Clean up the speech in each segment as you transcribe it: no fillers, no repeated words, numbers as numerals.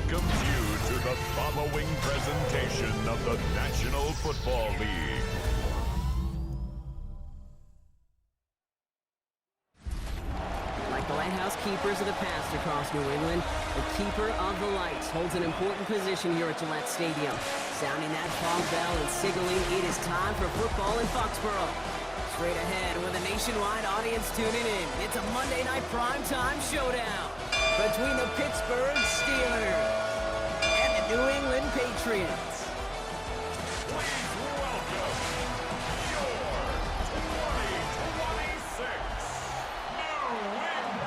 welcomes you to the following presentation of the National Football League. Like the lighthouse keepers of the past across New England, the keeper of the lights holds an important position here at Gillette Stadium. Sounding that fog bell and signaling it is time for football in Foxborough. Straight ahead with a nationwide audience tuning in, it's a Monday night primetime showdown between the Pittsburgh Steelers and the New England Patriots. Please welcome your 2026 New England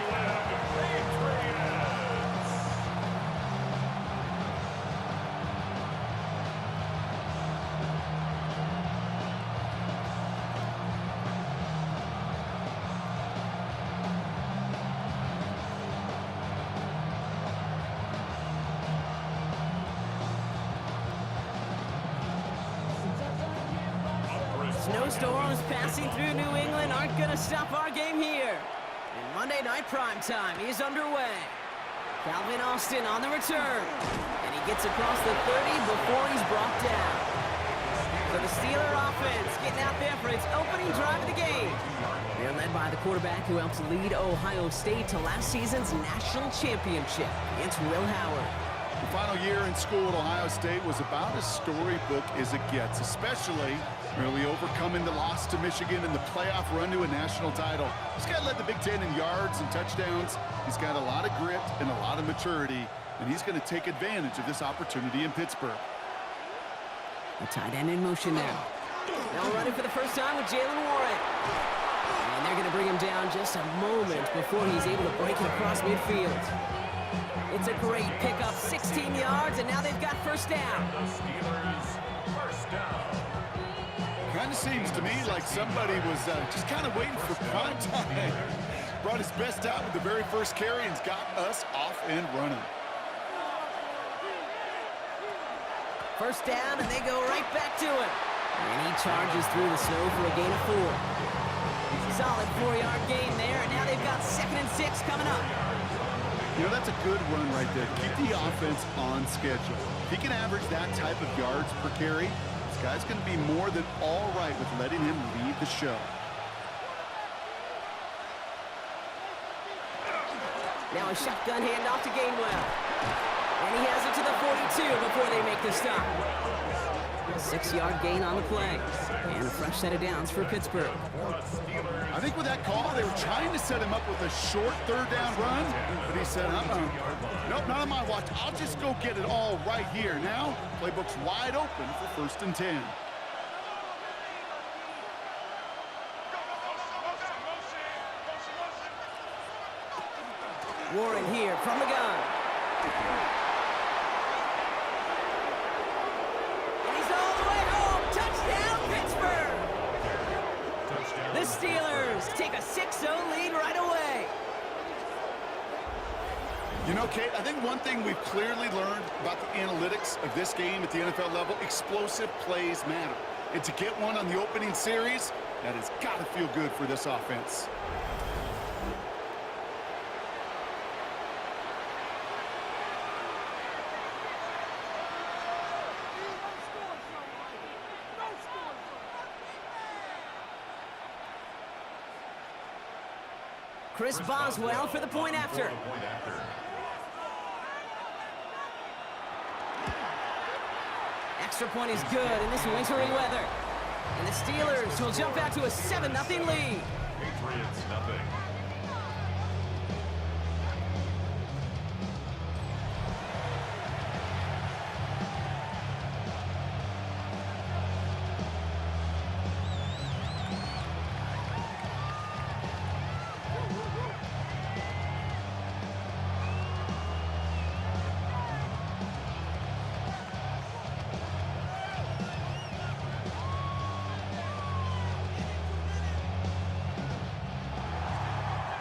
Patriots. Snowstorms passing through New England aren't going to stop our game here. And Monday night primetime is underway. Calvin Austin on the return. And he gets across the 30 before he's brought down. So the Steeler offense getting out there for its opening drive of the game. They're led by the quarterback who helped lead Ohio State to last season's national championship. It's Will Howard. The final year in school at Ohio State was about as storybook as it gets, especially really overcoming the loss to Michigan in the playoff run to a national title. This guy led the Big Ten in yards and touchdowns. He's got a lot of grit and a lot of maturity, and he's going to take advantage of this opportunity in Pittsburgh. The tight end in motion now. Now running for the first time with Jalen Warren. And they're going to bring him down just a moment before he's able to break it across midfield. It's a great pickup, 16 yards, and now they've got first down. The Steelers' first down. Kind of seems to me like somebody was just kind of waiting for prime time. Brought his best out with the very first carry and's got us off and running. First down, and they go right back to it. And he charges through the snow for a gain of 4. Solid 4-yard gain there, and now they've got 2nd and 6 coming up. You know, that's a good run right there. Keep the offense on schedule. If he can average that type of yards per carry, this guy's going to be more than all right with letting him lead the show. Now a shotgun handoff to Gainwell. And he has it to the 42 before they make the stop. A 6-yard gain on the play. And a fresh set of downs for Pittsburgh. I think with that call, they were trying to set him up with a short third-down run, but he said, nope, not on my watch. I'll just go get it all right here. Now, playbook's wide open for 1st and 10. Warren here from the gun. And he's all the way home. Touchdown, Pittsburgh! The Steelers take a 6-0 lead right away. You know, Kate, I think one thing we've clearly learned about the analytics of this game at the NFL level, explosive plays matter. And to get one on the opening series, that has got to feel good for this offense. Chris Boswell for the point after. Extra point is good in this wintry weather. And the Steelers will jump out to a 7-0 lead. Patriots nothing.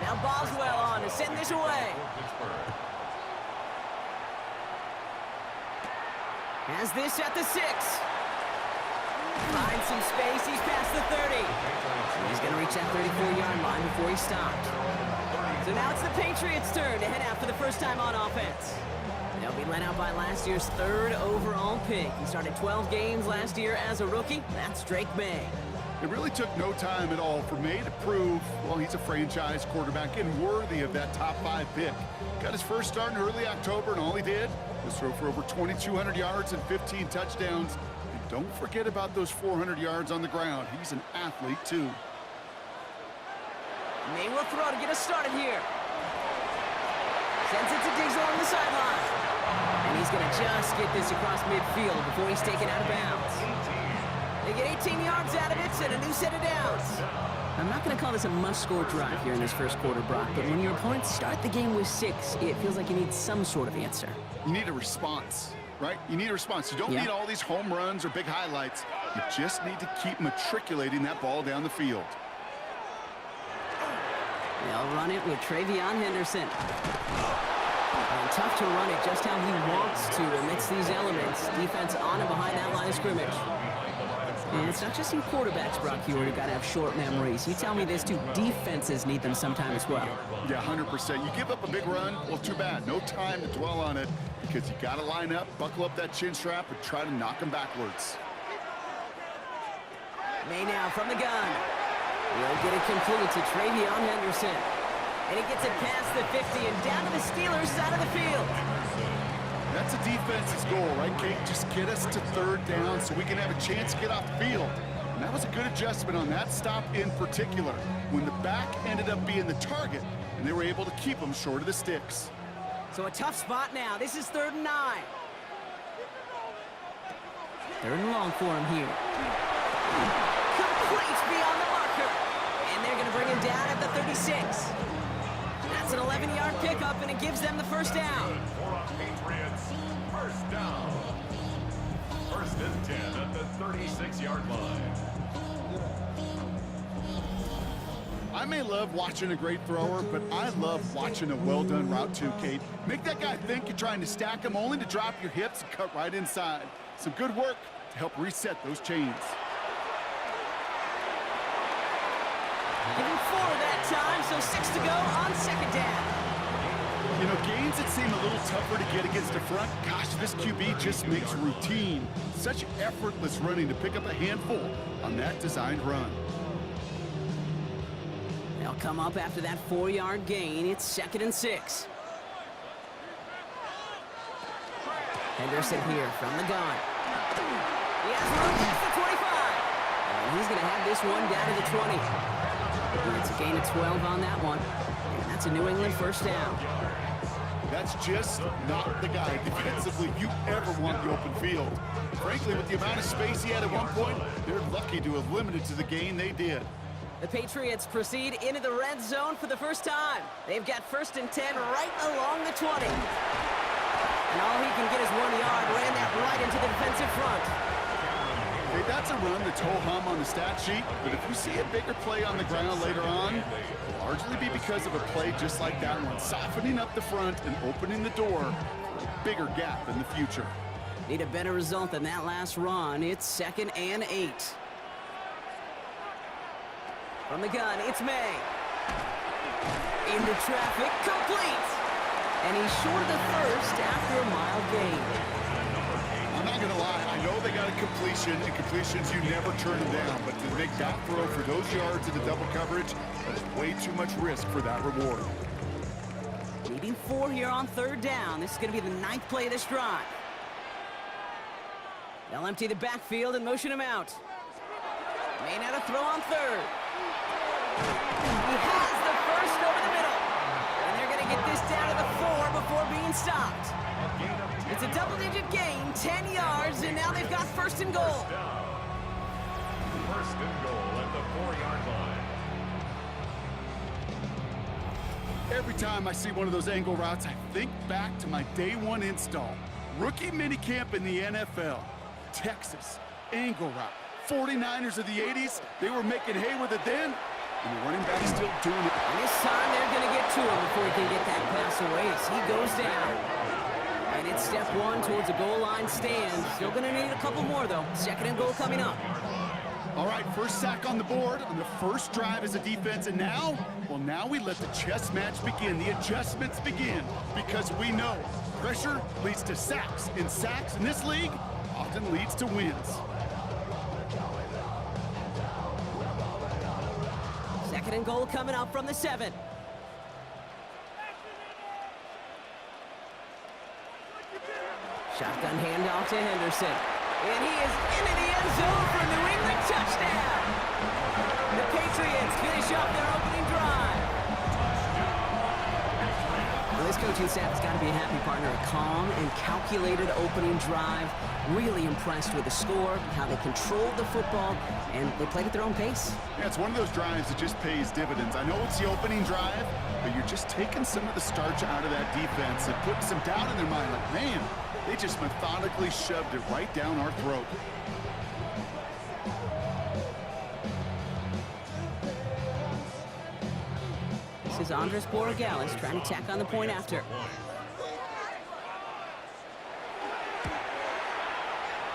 Now Boswell on to send this away. Has this at the 6. Finds some space. He's past the 30. He's going to reach that 34-yard line before he stopped. So now it's the Patriots' turn to head out for the first time on offense. They'll be led out by last year's 3rd overall pick. He started 12 games last year as a rookie. That's Drake May. It really took no time at all for May to prove, well, he's a franchise quarterback and worthy of that top 5 pick. Got his first start in early October, and all he did was throw for over 2,200 yards and 15 touchdowns. And don't forget about those 400 yards on the ground. He's an athlete, too. May will throw to get us started here. Sends it to Diggs along the sideline. And he's going to just get this across midfield before he's taken out of bounds. They get 18 yards out of it and a new set of downs. I'm not going to call this a must-score drive here in this first quarter, Brock, but when your opponents start the game with 6, it feels like you need some sort of answer. You need a response, right? You need a response. You don't need all these home runs or big highlights. You just need to keep matriculating that ball down the field. They'll run it with Travion Henderson. And tough to run it just how he wants to amidst these elements. Defense on and behind that line of scrimmage. And it's not just you quarterbacks, Brock, who got to have short memories. You tell me this too, defenses need them sometime as well. Yeah, 100%. You give up a big run, well, too bad. No time to dwell on it because you got to line up, buckle up that chin strap, and try to knock them backwards. May now from the gun. He'll get it complete to Travion Henderson. And he gets it past the 50 and down to the Steelers' side of the field. That's a defense's goal, right, Kate? Just get us to 3rd down so we can have a chance to get off the field. And that was a good adjustment on that stop in particular, when the back ended up being the target, and they were able to keep them short of the sticks. So a tough spot now. This is 3rd and 9. 3rd and long for him here. Complete beyond the marker. And they're going to bring him down at the 36. That's an 11-yard pickup, and it gives them the first down. Patriots, first down. 1st and 10 at the 36-yard line. I may love watching a great thrower, but I love watching a well-done route too, Kate. Make that guy think you're trying to stack him, only to drop your hips and cut right inside. Some good work to help reset those chains. Give him 4 that time, so 6 to go on 2nd down. You know, gains that seem a little tougher to get against the front, gosh, this QB just makes routine. Such effortless running to pick up a handful on that designed run. They'll come up after that 4-yard gain. It's 2nd and 6. Henderson here from the gun. He has room past the 25. And he's going to have this one down to the 20. And it's a gain of 12 on that one. And that's a New England first down. That's just not the guy defensively you ever want the open field. Frankly, with the amount of space he had at one point, they're lucky to have limited to the gain they did. The Patriots proceed into the red zone for the first time. They've got 1st and 10 right along the 20. And all he can get is 1 yard. Ran that right into the defensive front. Hey, that's a run that's ho-hum on the stat sheet, but if we see a bigger play on the ground later on, it'll largely be because of a play just like that one, softening up the front and opening the door for a bigger gap in the future. Need a better result than that last run. It's 2nd and 8. From the gun, it's May. Into traffic, complete! And he's short of the first after a mile gain. I'm not going to lie, I know they got a completion, and completions, you never turn them down, but to make that throw for those yards in the double coverage, that is way too much risk for that reward. Needing 4 here on 3rd down. This is going to be the 9th play of this drive. They'll empty the backfield and motion him out. May not have throw on 3rd. He has the first over the middle. And they're going to get this down to the 4 before being stopped. It's a double-digit gain, 10 yards, and now they've got 1st and goal. 1st and goal at the 4-yard line. Every time I see one of those angle routes, I think back to my day 1 install. Rookie minicamp in the NFL. Texas, angle route. 49ers of the 80s, they were making hay with it then, and the running back's still doing it. And this time they're going to get to him before he can get that pass away as he goes down. And it's step 1 towards a goal line stand. Still going to need a couple more, though. 2nd and goal coming up. All right, first sack on the board on the first drive as a defense, and now, well, now we let the chess match begin, the adjustments begin, because we know pressure leads to sacks, and sacks in this league often leads to wins. Second and goal coming up from the 7. Shotgun handoff to Henderson. And he is into the end zone for a New England touchdown. The Patriots finish off their opening drive. Well, this coaching staff has got to be a happy partner. A calm and calculated opening drive. Really impressed with the score, how they controlled the football, and they played at their own pace. Yeah, it's one of those drives that just pays dividends. I know it's the opening drive, but you're just taking some of the starch out of that defense and putting some doubt in their mind. Like, man, they just methodically shoved it right down our throat. This is Andres Borregales trying to tack on the point after.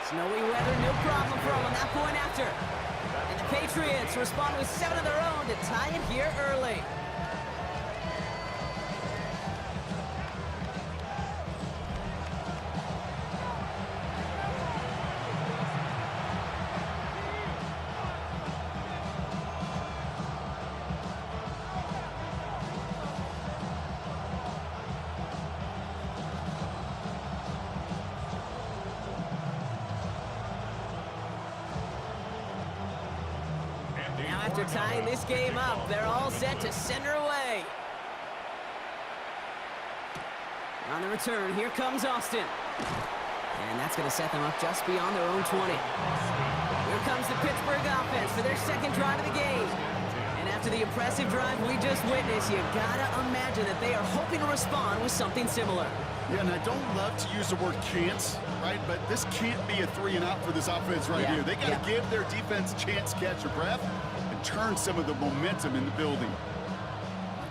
Snowy weather, no problem for him on that point after. And the Patriots respond with 7 of their own to tie it here early. Now after tying this game up, they're all set to send her away. On the return, here comes Austin. And that's going to set them up just beyond their own 20. Here comes the Pittsburgh offense for their second drive of the game. And after the impressive drive we just witnessed, you gotta imagine that they are hoping to respond with something similar. Yeah, and I don't love to use the word can't, right? But this can't be a 3-and-out for this offense right here. They got to give their defense a chance to catch their breath and turn some of the momentum in the building.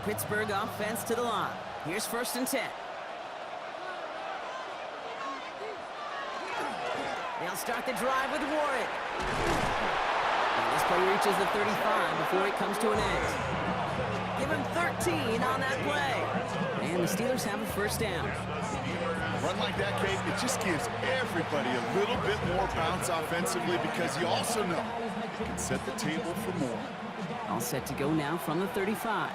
Pittsburgh offense to the line. Here's 1st and 10. They'll start the drive with Warren. And this play reaches the 35 before it comes to an end. Give him 13 on that play. And the Steelers have a 1st down. A run like that, Kate, it just gives everybody a little bit more bounce offensively because you also know you can set the table for more. All set to go now from the 35.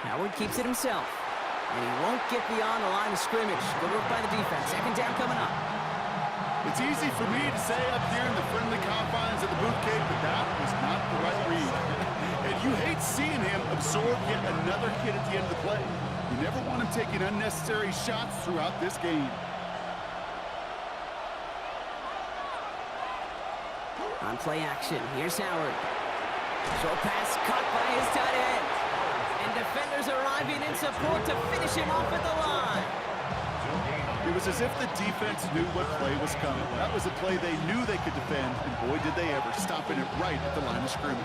Howard keeps it himself. And he won't get beyond the line of scrimmage. Good work by the defense. 2nd down coming up. It's easy for me to say up here in the friendly confines of the booth, Kate, but that was not the right read. And you hate seeing him absorb yet another hit at the end of the play. You never want him taking unnecessary shots throughout this game. On play action, here's Howard. Short pass caught by his tight end. And defenders arriving in support to finish him off at the line. It was as if the defense knew what play was coming. That was a play they knew they could defend, and boy, did they ever, stopping it right at the line of scrimmage.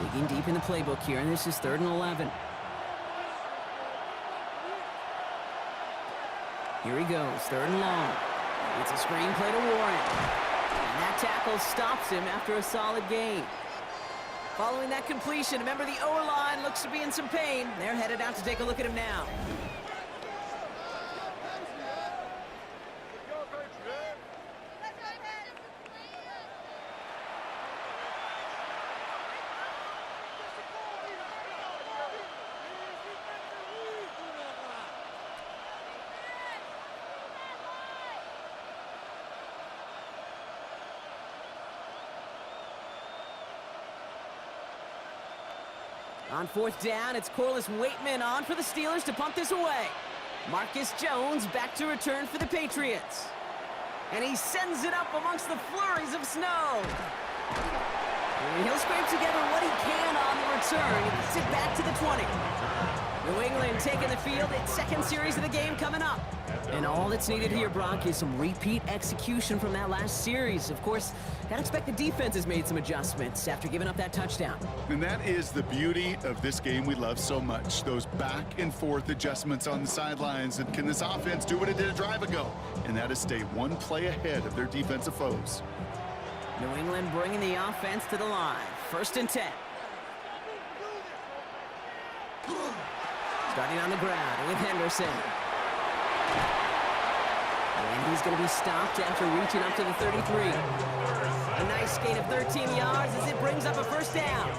Digging deep in the playbook here, and this is 3rd and 11. Here he goes, 3rd and long. It's a screen play to Warren. And that tackle stops him after a solid gain. Following that completion, remember the O-line looks to be in some pain. They're headed out to take a look at him now. On 4th down, it's Corliss Waitman on for the Steelers to punt this away. Marcus Jones back to return for the Patriots. And he sends it up amongst the flurries of snow. And he'll scrape together what he can on the return. He gets it back to the 20. New England taking the field. Its 2nd series of the game coming up. And all that's needed here, Brock, is some repeat execution from that last series. Of course, gotta expect the defense has made some adjustments after giving up that touchdown. And that is the beauty of this game we love so much. Those back and forth adjustments on the sidelines. And can this offense do what it did a drive ago? And that is stay one play ahead of their defensive foes. New England bringing the offense to the line. 1st and 10. Starting on the ground with Henderson. And he's going to be stopped after reaching up to the 33. A nice gain of 13 yards as it brings up a 1st down.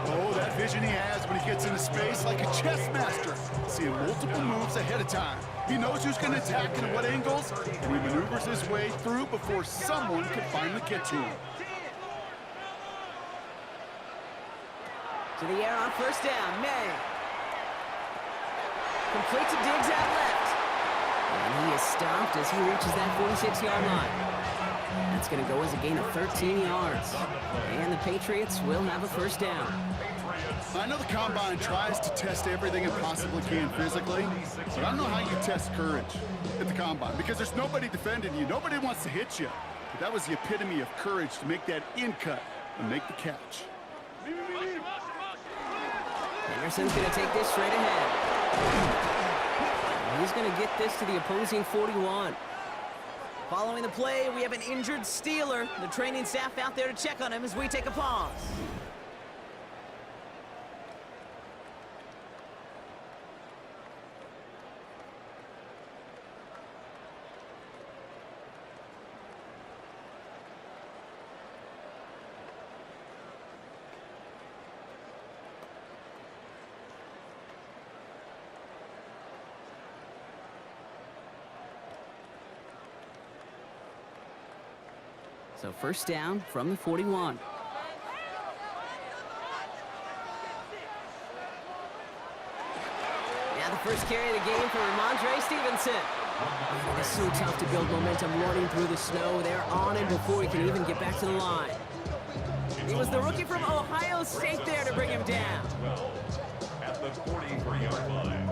Oh, that vision he has when he gets into space like a chess master. Seeing multiple moves ahead of time. He knows who's going to attack and at what angles, and he maneuvers his way through before someone can finally get to him. To the air on 1st down, May. Complete to Diggs out left. And he is stopped as he reaches that 46-yard line. That's going to go as a gain of 13 yards. And the Patriots will have a 1st down. I know the Combine tries to test everything it possibly can physically, but I don't know how you test courage at the Combine because there's nobody defending you. Nobody wants to hit you. But that was the epitome of courage to make that in cut and make the catch. Henderson's going to take this straight ahead. He's going to get this to the opposing 41. Following the play, we have an injured Steeler. The training staff out there to check on him as we take a pause. So 1st down from the 41. Now the first carry of the game for Ramondre Stevenson. It is so tough to build momentum running through the snow. They're on him before he can even get back to the line. It was the rookie from Ohio State there to bring him down. At the 43-yard line.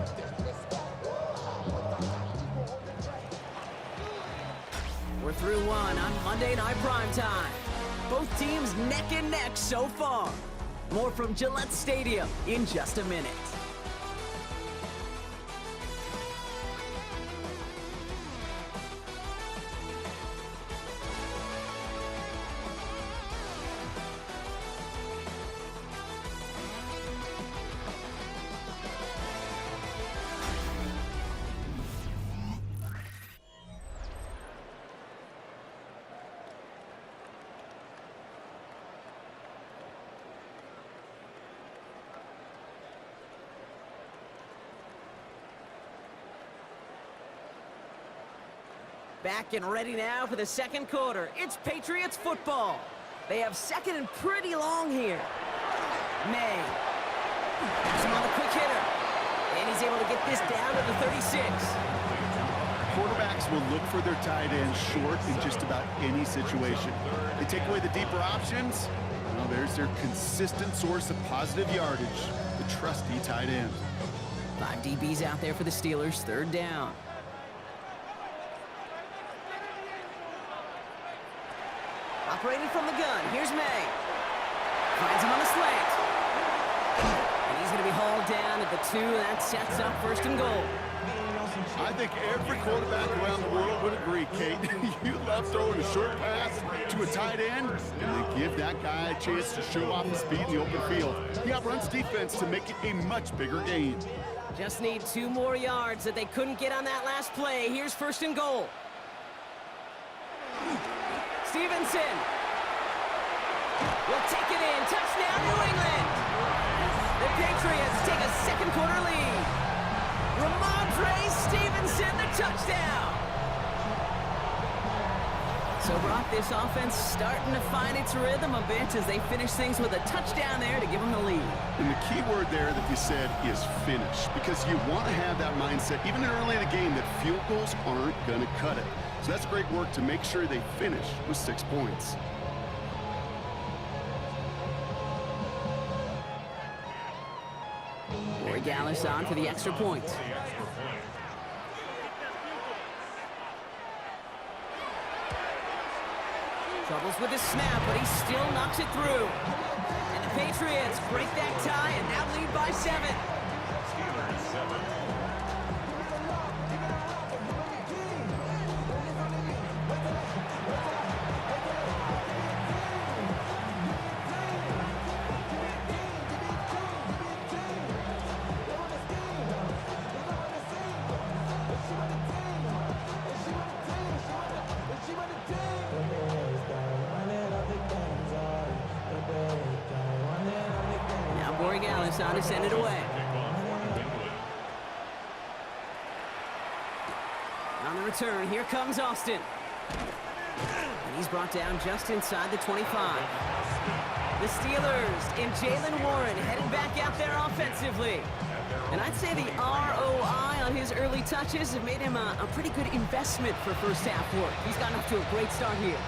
We're through one on Monday Night Primetime. Both teams neck and neck so far. More from Gillette Stadium in just a minute. Back and ready now for the 2nd quarter. It's Patriots football. They have 2nd and pretty long here. May. He's on the quick hitter. And he's able to get this down to the 36. Quarterbacks will look for their tight end short in just about any situation. They take away the deeper options. Well, there's their consistent source of positive yardage, the trusty tight end. 5 DBs out there for the Steelers. 3rd down. Operating from the gun, here's May. Finds him on the slant. And he's going to be hauled down at the 2, and that sets up 1st and goal. I think every quarterback around the world would agree, Kate. You love throwing a short pass to a tight end, and they give that guy a chance to show off his speed in the open field. He outruns defense to make it a much bigger gain. Just need 2 more yards that they couldn't get on that last play. Here's 1st and goal. Stevenson will take it in. Touchdown, New England. The Patriots take a 2nd quarter lead. Ramondre Stevenson, the touchdown. So, Brock, this offense starting to find its rhythm a bit as they finish things with a touchdown there to give them the lead. And the key word there that you said is finish, because you want to have that mindset, even early in the game, that field goals aren't going to cut it. So that's great work to make sure they finish with 6 points. Gallis on for the extra point. Troubles with his snap, but he still knocks it through. And the Patriots break that tie and now lead by 7. Steelers 7. On to send it away. On the return, here comes Austin. And he's brought down just inside the 25. The Steelers and Jaylen Warren headed back out there offensively. And I'd say the ROI on his early touches have made him a pretty good investment for first half work. He's gotten off to a great start here.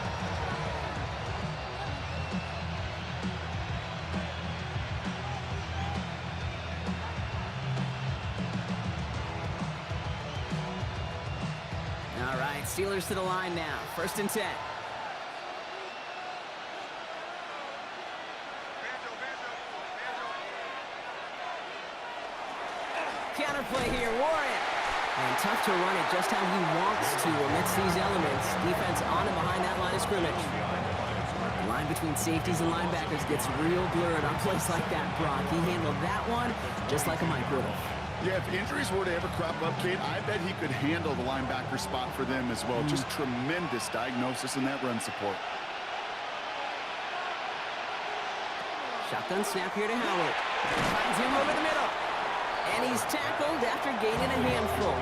Steelers to the line now. 1st and 10. Counterplay here, Warren. And tough to run it just how he wants to amidst these elements. Defense on and behind that line of scrimmage. The line between safeties and linebackers gets real blurred on plays like that, Brock. He handled that one just like a Mike would have. Yeah, if injuries were to ever crop up, Kate, I bet he could handle the linebacker spot for them as well. Just tremendous diagnosis in that run support. Shotgun snap here to Howard. Finds him over the middle. And he's tackled after gaining a handful.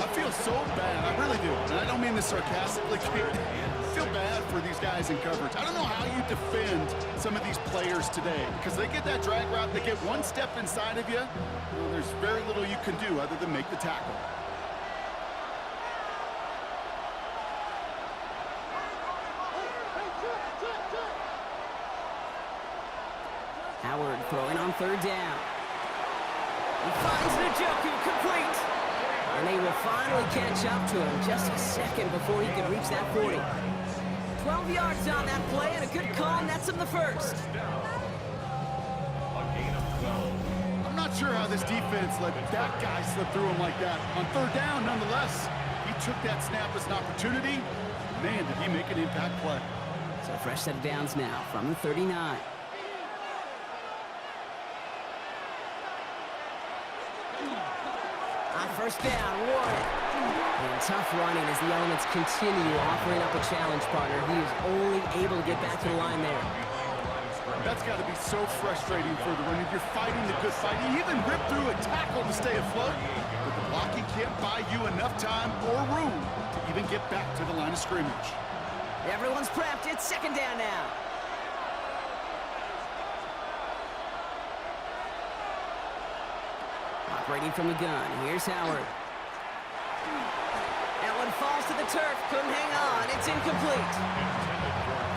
I feel so bad. I really do. And I don't mean this sarcastically, Kate. I feel bad for these guys in coverage. I don't know how you defend some of these players today because they get that drag route, they get one step inside of you. Well, there's very little you can do other than make the tackle. Howard throwing on 3rd down. He finds Njoku complete. And they will finally catch up to him just a second before he can reach that 40. 12 yards on that play and a good call nets him the first. I'm not sure how this defense let that guy slip through him like that. On 3rd down, nonetheless, he took that snap as an opportunity. Man, did he make an impact play. So a fresh set of downs now from the 39. On 1st down, Warren. And tough running as the elements continue offering up a challenge partner. He is only able to get back to the line there. That's got to be so frustrating for the runner. You're fighting the good fight. You even rip through a tackle to stay afloat, but the blocking can't buy you enough time or room to even get back to the line of scrimmage. Everyone's prepped. It's 2nd down now. Operating from the gun. Here's Howard. That one falls to the turf. Couldn't hang on. It's incomplete.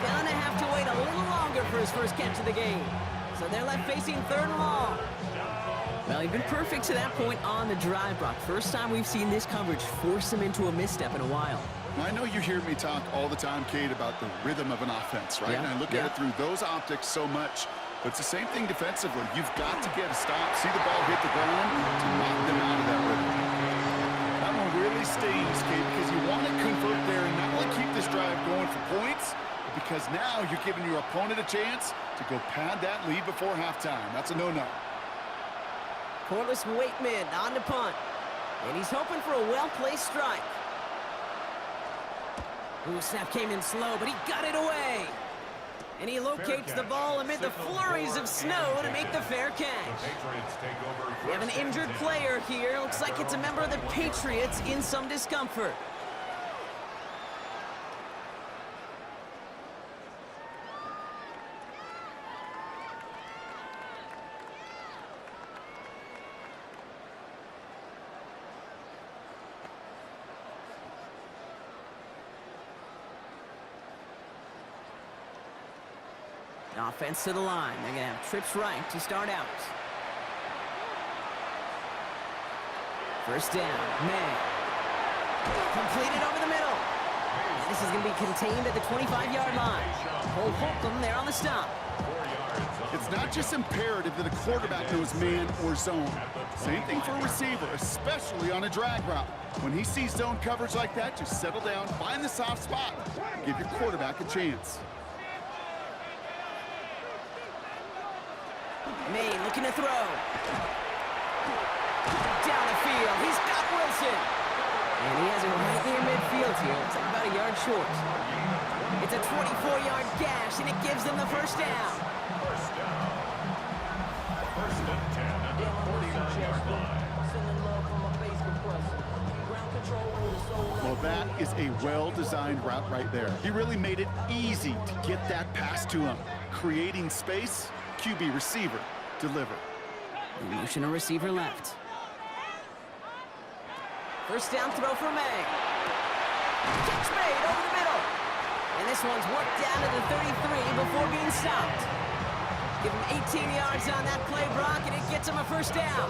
Gonna have to wait a little longer for his first catch of the game. So they're left facing 3rd and long. Well, he's been perfect to that point on the drive, Brock. First time we've seen this coverage force him into a misstep in a while. I know you hear me talk all the time, Kate, about the rhythm of an offense, right? And I look at it through those optics so much. But it's the same thing defensively. You've got to get a stop, see the ball hit the ground, to knock them out of that rhythm. That one really stings, Kate, because you want to convert there and not only keep this drive going for points, because now you're giving your opponent a chance to go pad that lead before halftime. That's a no-no. Corliss Waitman on the punt. And he's hoping for a well-placed strike. Ooh, snap came in slow, but he got it away. And he locates the ball amid the flurries of snow to make the fair catch. We have an injured player here. Looks like it's a member of the Patriots in some discomfort. Offense to the line. They're going to have trips right to start out. 1st down. May. Completed over the middle. And This is going to be contained at the 25-yard line. Cole Holcomb there on the stop. It's not just imperative that a quarterback knows man or zone. Same thing for a receiver, especially on a drag route. When he sees zone coverage like that, just settle down, find the soft spot, give your quarterback a chance. Maine looking to throw. Down the field, he's got Wilson. And he has it right near midfield here. It's about a yard short. It's a 24-yard gash, and it gives them the first down. First and 10 at the 49-yard line. Well, that is a well-designed route right there. He really made it easy to get that pass to him. Creating space, QB receiver, deliver. Motion a receiver left. First down throw for May. Catch made over the middle. And this one's worked down to the 33 before being stopped. Give him 18 yards on that play, Brock, and it gets him a first down.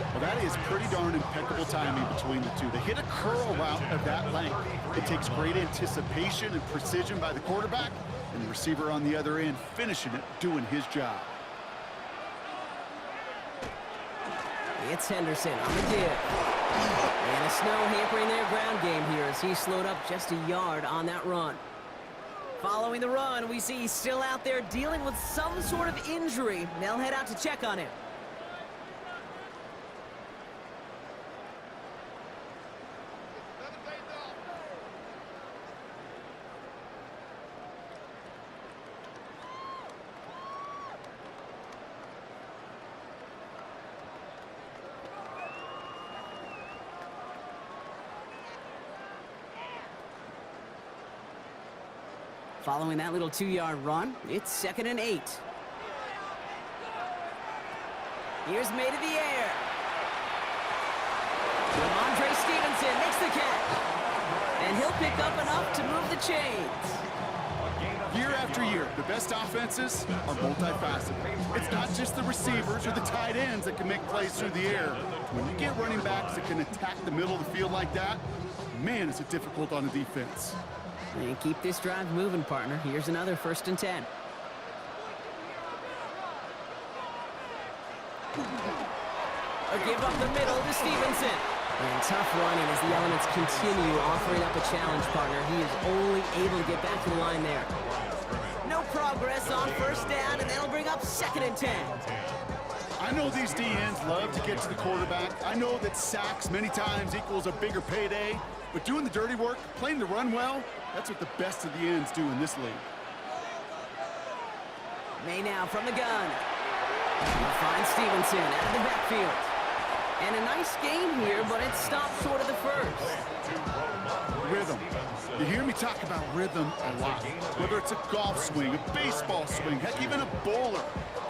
Well, that is pretty darn impeccable timing between the two. They hit a curl route of that length. It takes great anticipation and precision by the quarterback, and the receiver on the other end finishing it, doing his job. It's Henderson on the dip. And a snow hampering their ground game here as he slowed up just a yard on that run. Following the run, we see he's still out there dealing with some sort of injury. They'll head out to check on him. Following that little 2-yard run, it's 2nd and 8. Here's May to the air. Ramondre Stevenson makes the catch. And he'll pick up enough to move the chains. Year after year, the best offenses are multifaceted. It's not just the receivers or the tight ends that can make plays through the air. When you get running backs that can attack the middle of the field like that, man, is it difficult on the defense. And keep this drive moving, partner. Here's another 1st and 10. A give up the middle to Stevenson. And tough running as the elements continue offering up a challenge, partner. He is only able to get back to the line there. No progress on 1st down, and that'll bring up 2nd and 10. I know these DNs love to get to the quarterback. I know that sacks many times equals a bigger payday. But doing the dirty work, playing the run well, that's what the best of the ends do in this league. May now from the gun. He'll find Stevenson out of the backfield. And a nice game here, but it stopped short of the first. Rhythm. You hear me talk about rhythm a lot. Whether it's a golf swing, a baseball swing, heck, even a bowler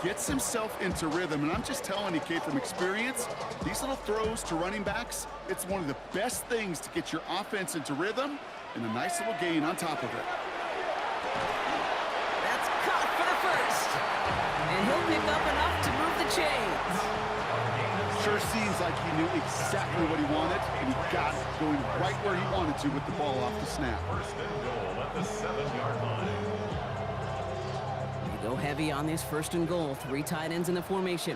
gets himself into rhythm. And I'm just telling you, kid, from experience, these little throws to running backs, it's one of the best things to get your offense into rhythm and a nice little gain on top of it. That's caught for the first. And he'll pick up enough to move the chains. Sure seems like he knew exactly what he wanted, and he got it, going right where he wanted to with the ball off the snap. 1st and goal at the 7-yard line. They go heavy on this 1st and goal. 3 tight ends in the formation.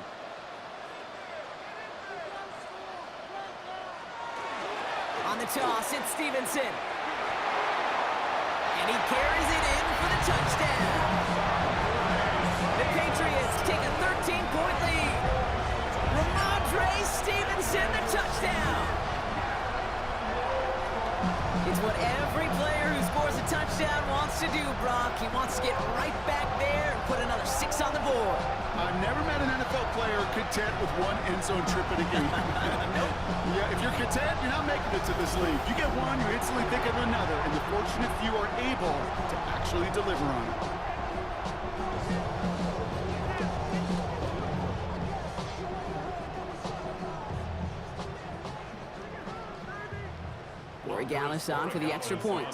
On the toss, it's Stevenson. And he carries it in for the touchdown. The Patriots take a 13-point lead. Ramondre Stevenson, the touchdown. It's what every player who scores a touchdown wants to do, Brock. He wants to get right back there and put another 6 on the board. I've never met an NFL player content with one end zone trip in a game. Yeah, if you're content, you're not making it to this league. You get one, you instantly think of another, and the fortunate few are able to actually deliver on it. Gallus on for the extra point.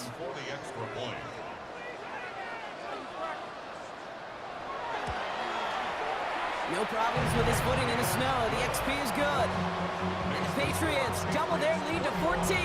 No problems with his footing in the snow. The XP is good. And the Patriots double their lead to 14.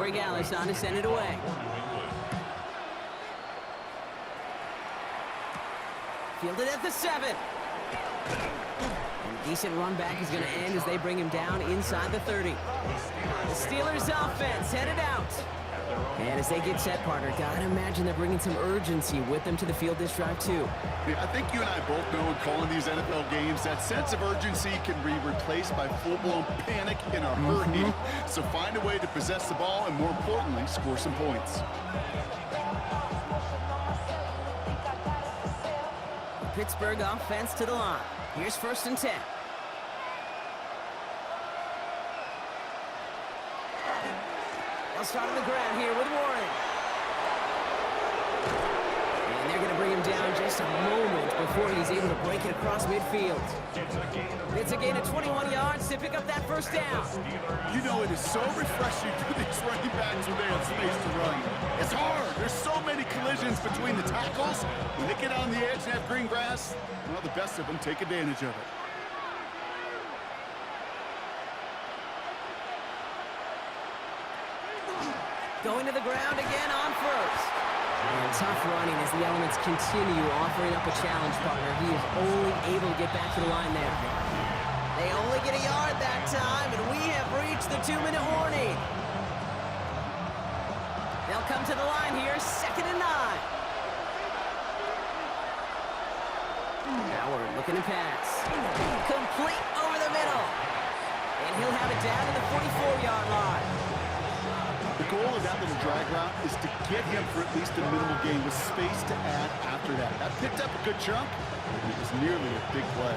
Corey Gallus on to send it away. Fielded at the 7. And a decent run back is going to end as they bring him down inside the 30. The Steelers offense headed out. And as they get set, partner, gotta imagine they're bringing some urgency with them to the field this drive, too. Yeah, I think you and I both know in calling these NFL games, that sense of urgency can be replaced by full-blown panic in a hurry. So find a way to possess the ball and, more importantly, score some points. Pittsburgh offense to the line. Here's 1st and 10. They'll start on the ground here with Warren. And they're going to bring him down just a moment before he's able to break it across midfield. It's a gain of 21 yards to pick up that 1st down. You know, it is so refreshing for these running backs when they have space to run. It's hard. There's so many collisions between the tackles. When they get on the edge and have green grass, well, the best of them take advantage of it. Going to the ground again on 1st. And tough running as the elements continue offering up a challenge, partner. He is only able to get back to the line there. They only get a yard that time, and we have reached the 2-minute warning. They'll come to the line here, 2nd and 9. Howard looking to pass. Complete over the middle. And he'll have it down to the 44-yard line. The goal of that little drag route is to get him for at least a minimal gain with space to add after that. That picked up a good chunk, and it was nearly a big play.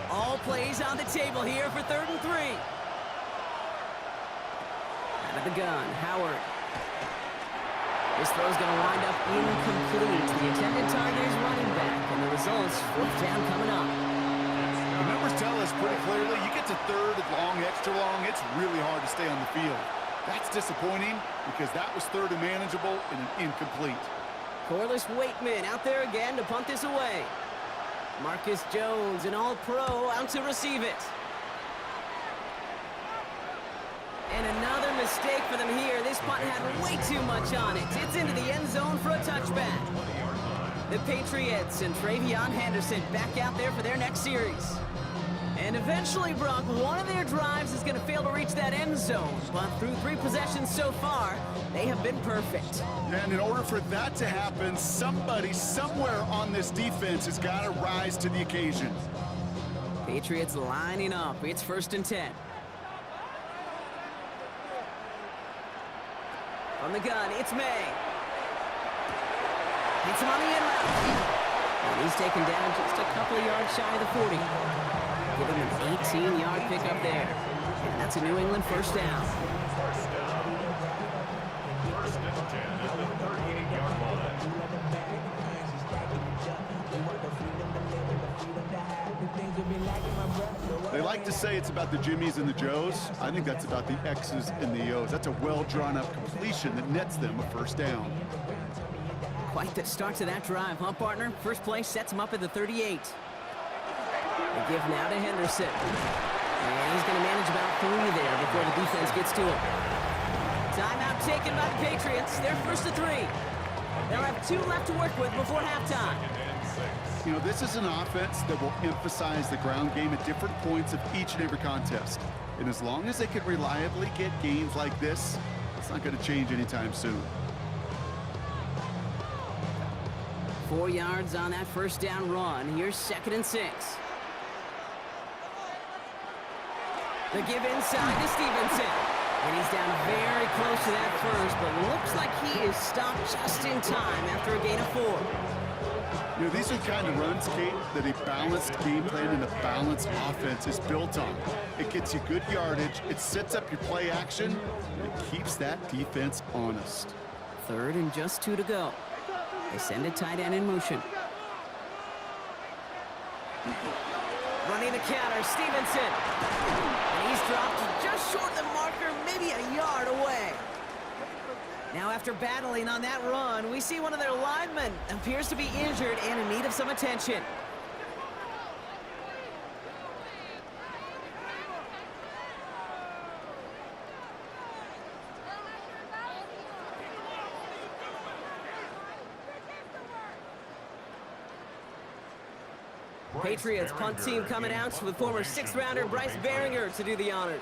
All plays on the table here for 3rd and 3. Out of the gun, Howard. This throw's going to wind up incomplete. The intended target is running back, and the result's 4th down coming up. The numbers tell us pretty clearly, you get to 3rd and long, extra long, it's really hard to stay on the field. That's disappointing because that was 3rd and manageable and an incomplete. Corliss Wakeman out there again to punt this away. Marcus Jones, an all-pro, out to receive it. And another mistake for them here. This punt had way too much on it. It's into the end zone for a touchback. The Patriots and Travion Henderson back out there for their next series. And eventually, Brock, one of their drives is going to fail to reach that end zone. But through 3 possessions so far, they have been perfect. And in order for that to happen, somebody somewhere on this defense has got to rise to the occasion. Patriots lining up. It's 1st and 10. From the gun, it's May. Hits him on the end route. And he's taken down just a couple of yards shy of the 40. Give him an 18-yard pickup there. And that's a New England 1st down. 1st and 10 at the 38-yard line. They like to say it's about the Jimmies and the Joes. I think that's about the X's and the O's. That's a well-drawn-up completion that nets them a 1st down. Quite the start to that drive, huh, partner? First play sets him up at the 38. They give now to Henderson. And he's going to manage about 3 there before the defense gets to him. Timeout taken by the Patriots. They're 1st to 3. They'll have 2 left to work with before halftime. You know, this is an offense that will emphasize the ground game at different points of each and every contest. And as long as they can reliably get gains like this, it's not going to change anytime soon. 4 yards on that 1st down run. Here's 2nd and 6. The give inside to Stevenson. And he's down very close to that 1st, but looks like he is stopped just in time after a gain of 4. You know, these are the kind of runs, Kate, that a balanced game plan and a balanced offense is built on. It gets you good yardage, it sets up your play action, and it keeps that defense honest. 3rd and just 2 to go. They send a tight end in motion. Running the counter, Stevenson. And he's dropped just short of the marker, maybe a yard away. Now after battling on that run, we see one of their linemen appears to be injured and in need of some attention. Patriots punt team coming out with former 6th-rounder Bryce Baringer to do the honors.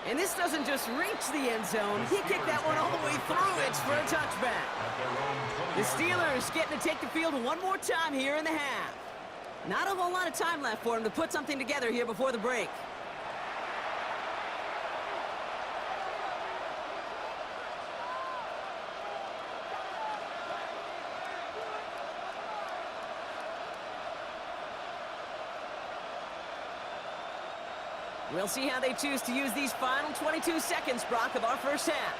And this doesn't just reach the end zone. He kicked that one all the way through. It's for a touchback. The Steelers getting to take the field one more time here in the half. Not a whole lot of time left for him to put something together here before the break. We'll see how they choose to use these final 22 seconds, Brock, of our first half.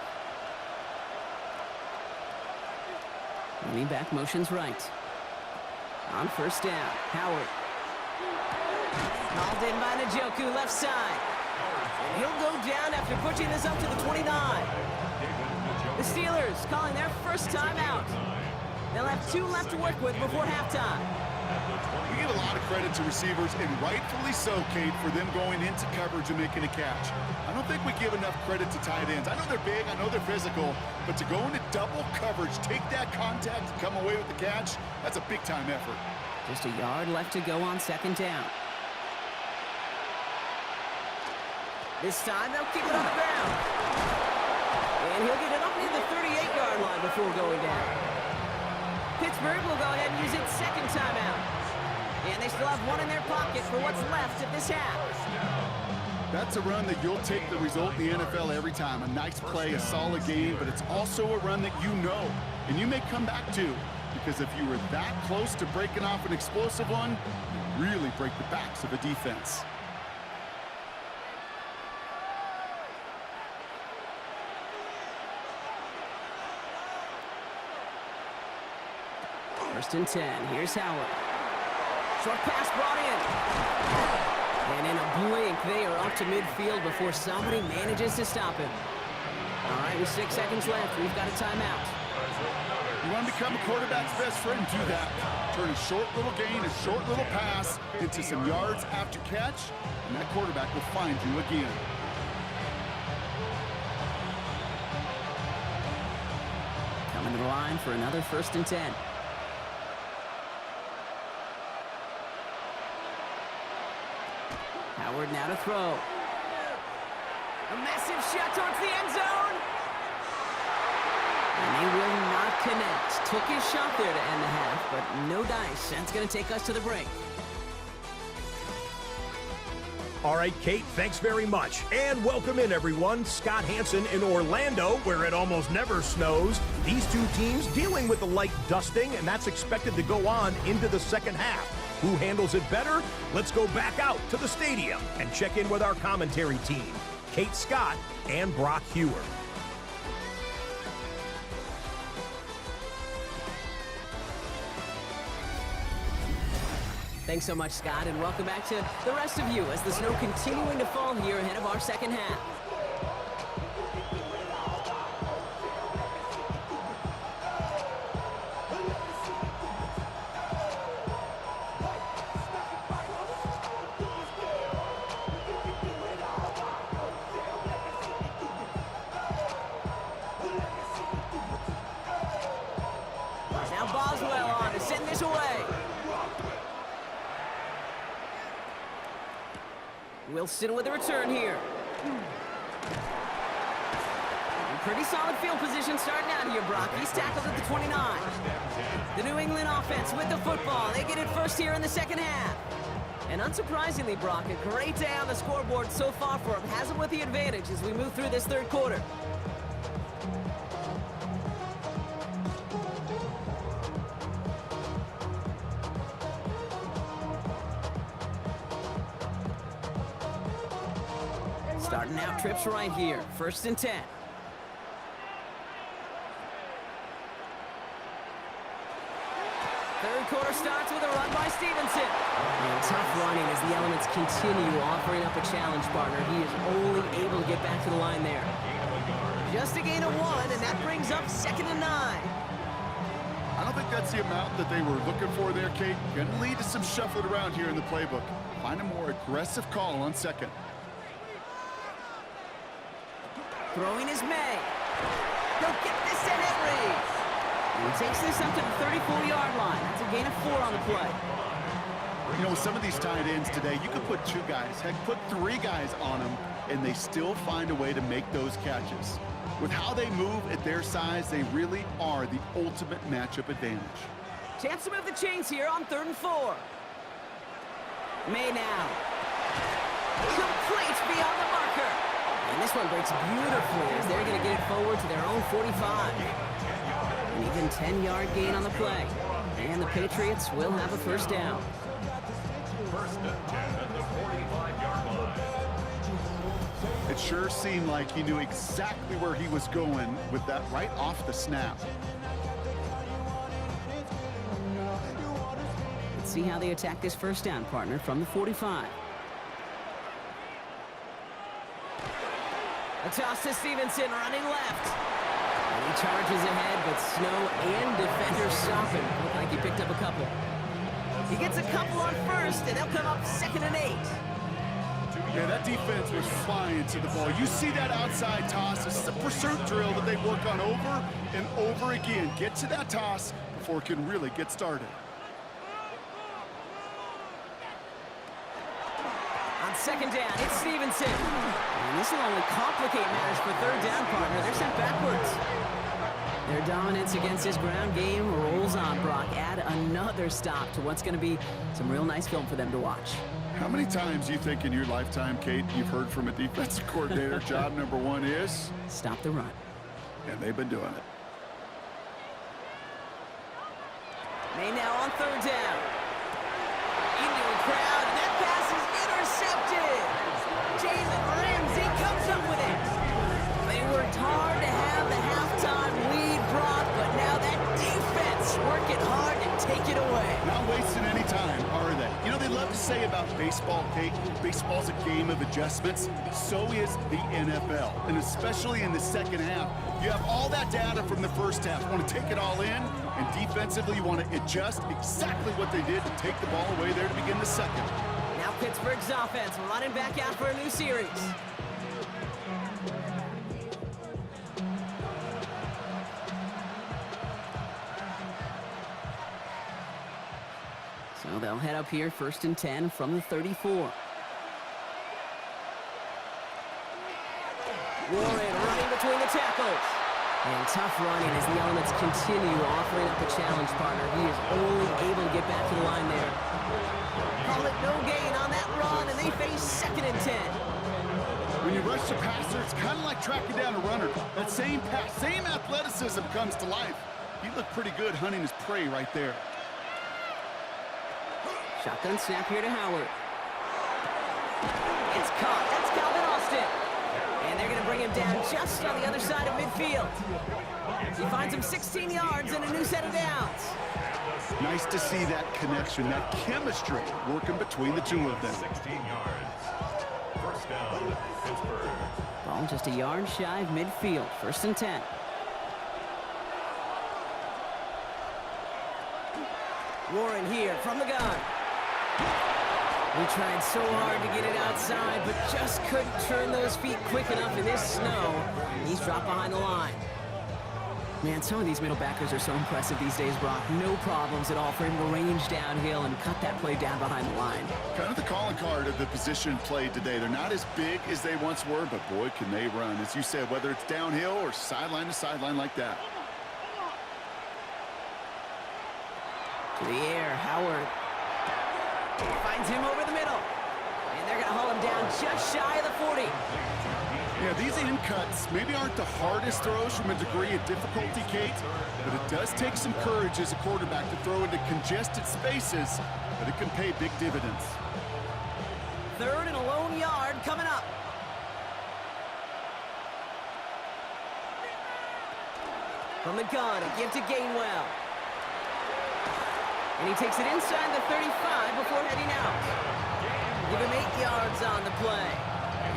Running back motions right. On first down, Howard. Called in by Njoku, left side. And he'll go down after pushing this up to the 29. The Steelers calling their first timeout. They'll have 2 left to work with before halftime. We give a lot of credit to receivers, and rightfully so, Kate, for them going into coverage and making a catch. I don't think we give enough credit to tight ends. I know they're big, I know they're physical, but to go into double coverage, take that contact, and come away with the catch, that's a big-time effort. Just a yard left to go on second down. This time, they'll keep it on the ground. And he'll get it up near the 38-yard line before going down. Pittsburgh will go ahead and use its second timeout. And they still have one in their pocket for what's left of this half. That's a run that you'll take the result in the NFL every time. A nice play, a solid game, but it's also a run that you know, and you may come back to, because if you were that close to breaking off an explosive one, you really break the backs of a defense. First and 10. Here's Howard. Short pass brought in. And in a blink, they are up to midfield before somebody manages to stop him. All right, with 6 seconds left, we've got a timeout. You want to become a quarterback's best friend, do that. Turn a short little gain, a short little pass into some yards after catch, and that quarterback will find you again. Coming to the line for another first and 10. Howard now to throw. A massive shot towards the end zone. And he will not connect. Took his shot there to end the half, but no dice. That's going to take us to the break. All right, Kate, thanks very much. And welcome in, everyone. Scott Hansen in Orlando, where it almost never snows. These two teams dealing with a light dusting, and that's expected to go on into the second half. Who handles it better? Let's go back out to the stadium and check in with our commentary team, Kate Scott and Brock Hewer. Thanks so much, Scott, and welcome back to the rest of you as the snow continuing to fall here ahead of our second half. Now Boswell on to send this away. Wilson with a return here. Pretty solid field position starting out here, Brock. He's tackled at the 29. The New England offense with the football. They get it first here in the second half. And unsurprisingly, Brock, a great day on the scoreboard so far for him. Has him with the advantage as we move through this third quarter. Starting out trips right here. First and 10. Third quarter starts with a run by Stevenson. And tough running as the elements continue offering up a challenge partner. He is only able to get back to the line there. Just a gain of 1, and that brings up 2nd and 9. I don't think that's the amount that they were looking for there, Kate. Going to lead to some shuffling around here in the playbook. Find a more aggressive call on second. Throwing is May. He'll get this And he takes this up to the 34-yard line. That's a gain of 4 on the play. You know, with some of these tight ends today, you could put 2 guys, heck, put 3 guys on them, and they still find a way to make those catches. With how they move at their size, they really are the ultimate matchup advantage. Chance to move the chains here on 3rd and 4. May now. Complete beyond the marker. And this one breaks beautifully as they're going to get it forward to their own 45. An even 10-yard gain on the play. And the Patriots will have a first down. First and 10 at the 45-yard line. It sure seemed like he knew exactly where he was going with that right off the snap. Let's see how they attack this first down, partner, from the 45. A toss to Stevenson, running left. And he charges ahead, but Snow and defenders stop him. Looked like he picked up a couple. He gets a couple on first, and they'll come up 2nd and 8. Yeah, that defense was flying to the ball. You see that outside toss. This is a pursuit drill that they work on over and over again. Get to that toss before it can really get started. On 2nd down, it's Stevenson. And this will only complicate matters for 3rd down, partner. They're sent backwards. Their dominance against his ground game rolls on, Brock. Add another stop to what's going to be some real nice film for them to watch. How many times do you think in your lifetime, Kate, you've heard from a defensive coordinator, job number 1 is? Stop the run. And they've been doing it. May now on 3rd down. Into a crowd, and that pass is intercepted. Jalen Ramsey comes up with it. They worked hard to have the halftime lead, Brock, but now that defense working hard to take it away. Not wasting any time, are they? You know, they love to say about baseball, Kate, baseball's a game of adjustments. So is the NFL. And especially in the second half, you have all that data from the first half. You want to take it all in, and defensively, you want to adjust exactly what they did to take the ball away there to begin the second. Now Pittsburgh's offense running back out for a new series. So they'll head up here, 1st and 10 from the 34. Warren running between the tackles. And tough running as the elements continue offering up a challenge, partner. He is only able to get back to the line there. Call it no gain on that run, and they face 2nd and 10. When you rush the passer, it's kind of like tracking down a runner. That same pass, same athleticism comes to life. He looked pretty good hunting his prey right there. Shotgun snap here to Howard. It's caught. That's Calvin Austin. And they're going to bring him down just on the other side of midfield. He finds him 16 yards and a new set of downs. Nice to see that connection, that chemistry working between the two of them. 16 yards. First down, Pittsburgh. Ball just a yard shy of midfield. 1st and 10. Warren here from the gun. We tried so hard to get it outside, but just couldn't turn those feet quick enough in this snow. He's dropped behind the line. Man, some of these middle backers are so impressive these days, Brock. No problems at all for him to range downhill and cut that play down behind the line. Kind of the calling card of the position played today. They're not as big as they once were, but boy, can they run. As you said, whether it's downhill or sideline to sideline like that. To the air, Howard finds him over the middle. And they're going to haul him down just shy of the 40. Yeah, these in cuts maybe aren't the hardest throws from a degree of difficulty, Kate, but it does take some courage as a quarterback to throw into congested spaces, but it can pay big dividends. 3rd and a lone yard coming up. From the gun, a give to Gainwell. And he takes it inside the 35 before heading out. Give him 8 yards on the play.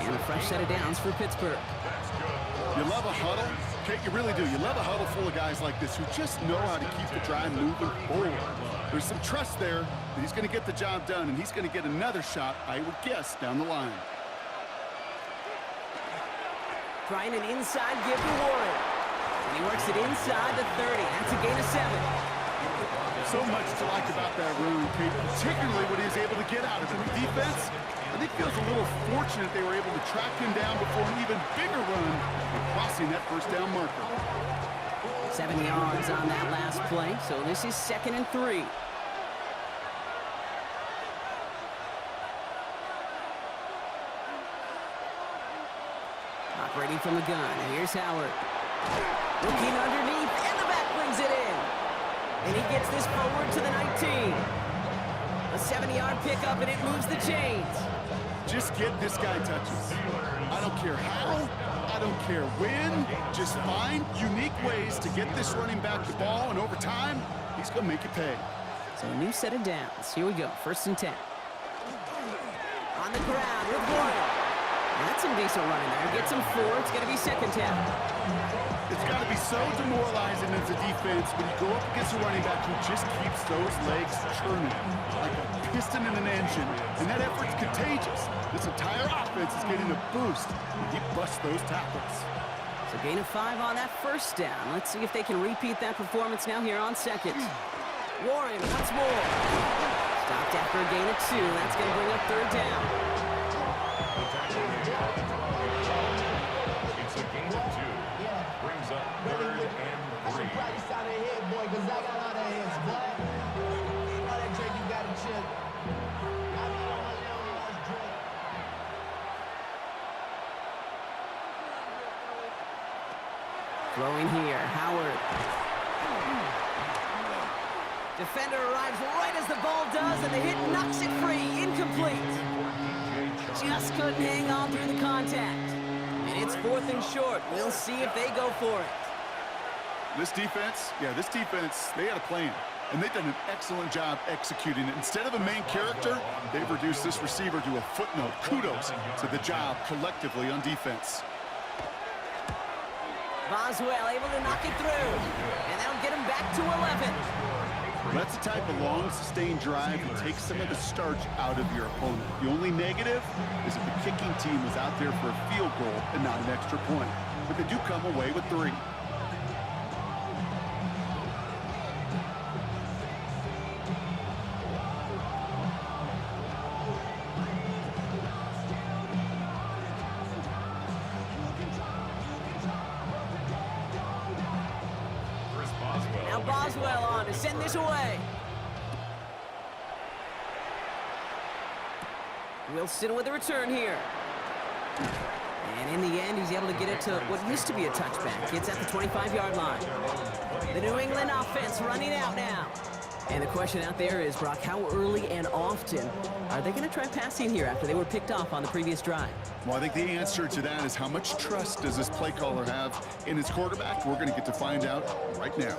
And a fresh set of downs for Pittsburgh. You love a huddle? Kate, you really do. You love a huddle full of guys like this who just know how to keep the drive moving forward. There's some trust there that he's going to get the job done, and he's going to get another shot, I would guess, down the line. Trying an inside give to Warren. And he works it inside the 30. That's a gain of 7. So much to like about that run, Kate, particularly what he was able to get out of it. The defense, I think, feels a little fortunate they were able to track him down before an even bigger run and crossing that first down marker. 7 yards on that last play, so this is 2nd and 3. Operating from the gun, and here's Howard. Looking underneath, and the back brings it in. And he gets this forward to the 19. A 70-yard pickup, and it moves the chains. Just get this guy touches. I don't care how, I don't care when. Just find unique ways to get this running back the ball, and over time, he's going to make you pay. So a new set of downs. Here we go, 1st and 10. On the ground with Warren. That's some decent running there. Gets him 4. It's going to be 2nd down. It's got to be so demoralizing as a defense when you go up against a running back who just keeps those legs churning like a piston in an engine. And that effort's contagious. This entire offense is getting a boost when he busts those tackles. So gain of 5 on that 1st down. Let's see if they can repeat that performance now here on 2nd. Warren once more. Stopped after a gain of 2. That's going to bring up 3rd down. It's a gain of 2. Brings up 3rd and 3. Throwing here, Howard. Defender arrives right as the ball does, and the hit knocks it free. Incomplete. Just couldn't hang on through the contact. And it's 4th and short. We'll see if they go for it. This defense, they had a plan. And they've done an excellent job executing it. Instead of a main character, they've reduced this receiver to a footnote. Kudos to the job collectively on defense. Boswell able to knock it through. And that'll get him back to 11. That's the type of long, sustained drive that takes some of the starch out of your opponent. The only negative is if the kicking team was out there for a field goal and not an extra point. But they do come away with 3. Now Boswell on to send this away. Wilson with a return here. And in the end, he's able to get it to what used to be a touchback. It's at the 25-yard line. The New England offense running out now. And the question out there is, Brock, how early and often are they going to try passing here after they were picked off on the previous drive? Well, I think the answer to that is how much trust does this play caller have in his quarterback? We're going to get to find out right now.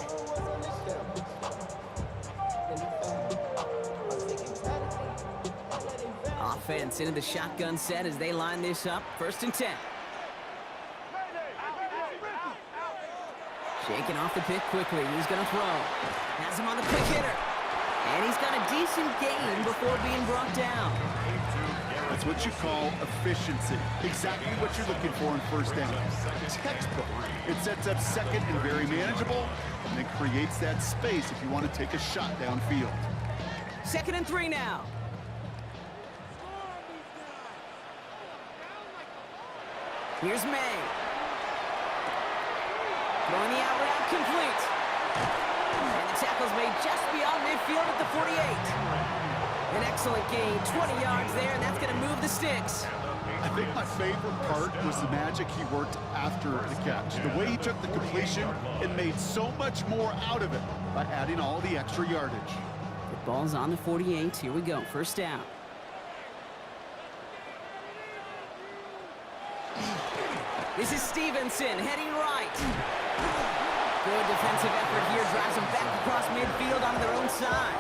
Offense into the shotgun set as they line this up. 1st and 10. Shaking off the pick quickly. He's going to throw. Has him on the quick hitter. And he's got a decent gain before being brought down. That's what you call efficiency. Exactly what you're looking for in 1st down. Textbook. It sets up 2nd and very manageable, and it creates that space if you want to take a shot downfield. 2nd and 3 now. Here's May. Throwing the out route complete. And the tackle's made just beyond midfield at the 48. An excellent gain, 20 yards there, and that's going to move the sticks. I think my favorite part was the magic he worked after the catch. The way he took the completion and made so much more out of it by adding all the extra yardage. The ball's on the 48. Here we go, 1st down. This is Stevenson heading right. Good defensive effort here, drives them back across midfield onto their own side.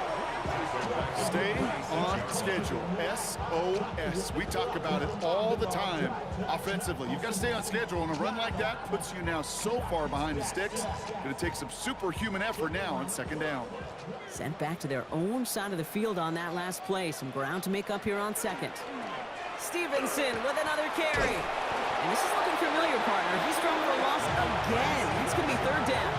Stay on schedule. SOS. We talk about it all the time offensively. You've got to stay on schedule, and a run like that puts you now so far behind the sticks. Going to take some superhuman effort now on 2nd down. Sent back to their own side of the field on that last play. Some ground to make up here on 2nd. Stevenson with another carry. And this is looking familiar, partner. He's thrown for a loss again. It's going to be third down.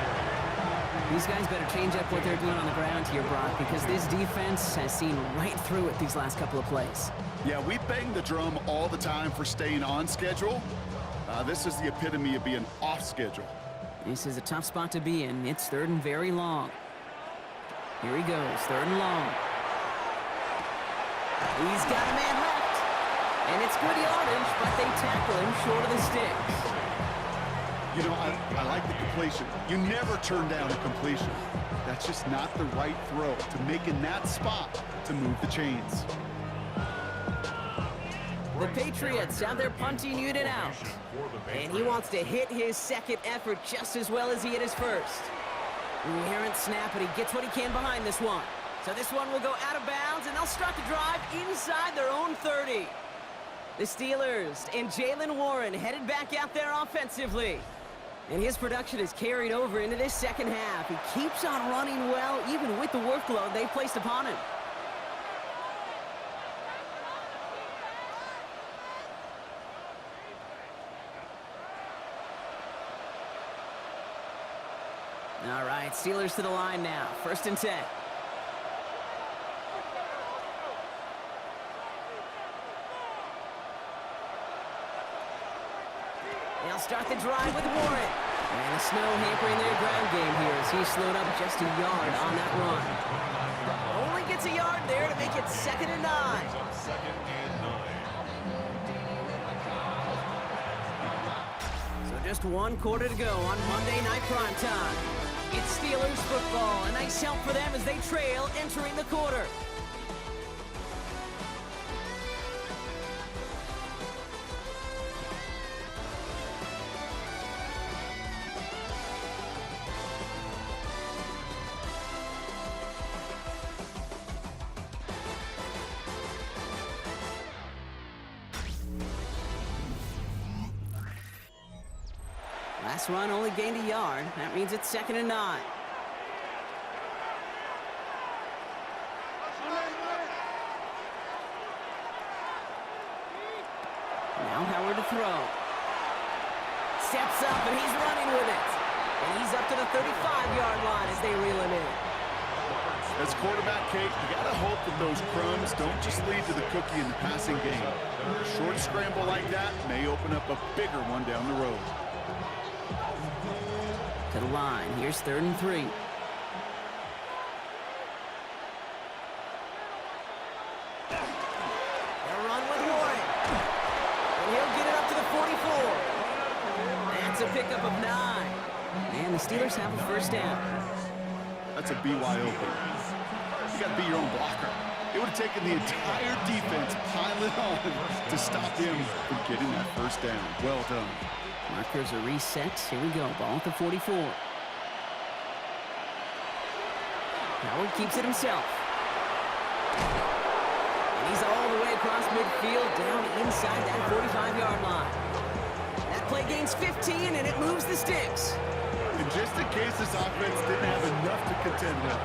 These guys better change up what they're doing on the ground here, Brock, because this defense has seen right through it these last couple of plays. Yeah, we bang the drum all the time for staying on schedule. This is the epitome of being off schedule. This is a tough spot to be in. It's third and very long. Here he goes, third and long. He's got a man left. And it's good yardage, but they tackle him short of the sticks. You know, I like the completion. You never turn down a completion. That's just not the right throw to make in that spot to move the chains. The Patriots have their punting unit out. And he wants to hit his second effort just as well as he hit his first. Errant snap, but he gets what he can behind this one. So this one will go out of bounds, and they'll start the drive inside their own 30. The Steelers and Jaylen Warren headed back out there offensively. And his production is carried over into this second half. He keeps on running well, even with the workload they placed upon him. All right, Steelers to the line now. 1st and 10. They'll start the drive with Warren. And the snow hampering their ground game here as he slowed up just a yard on that run. Only gets a yard there to make it 2nd and 9. So just 1 quarter to go on Monday Night Primetime. It's Steelers football. A nice help for them as they trail entering the quarter. Last run only gained a yard. That means it's 2nd and 9. Now Howard to throw. Steps up and he's running with it. And he's up to the 35-yard line as they reel him in. As quarterback, Kate, you gotta hope that those crumbs don't just lead to the cookie in the passing game. A short scramble like that may open up a bigger one down the road. To the line. Here's 3rd and 3. They'll run with Warren. And he'll get it up to the 44. That's a pickup of 9. And the Steelers have a 1st down. That's a BYO. You gotta be your own blocker. It would have taken the entire defense piling on to stop him from getting that 1st down. Well done. Markers are reset. Here we go. Ball at the 44. Howard keeps it himself. And he's all the way across midfield down inside that 45-yard line. That play gains 15, and it moves the sticks. And just in case this offense didn't have enough to contend with,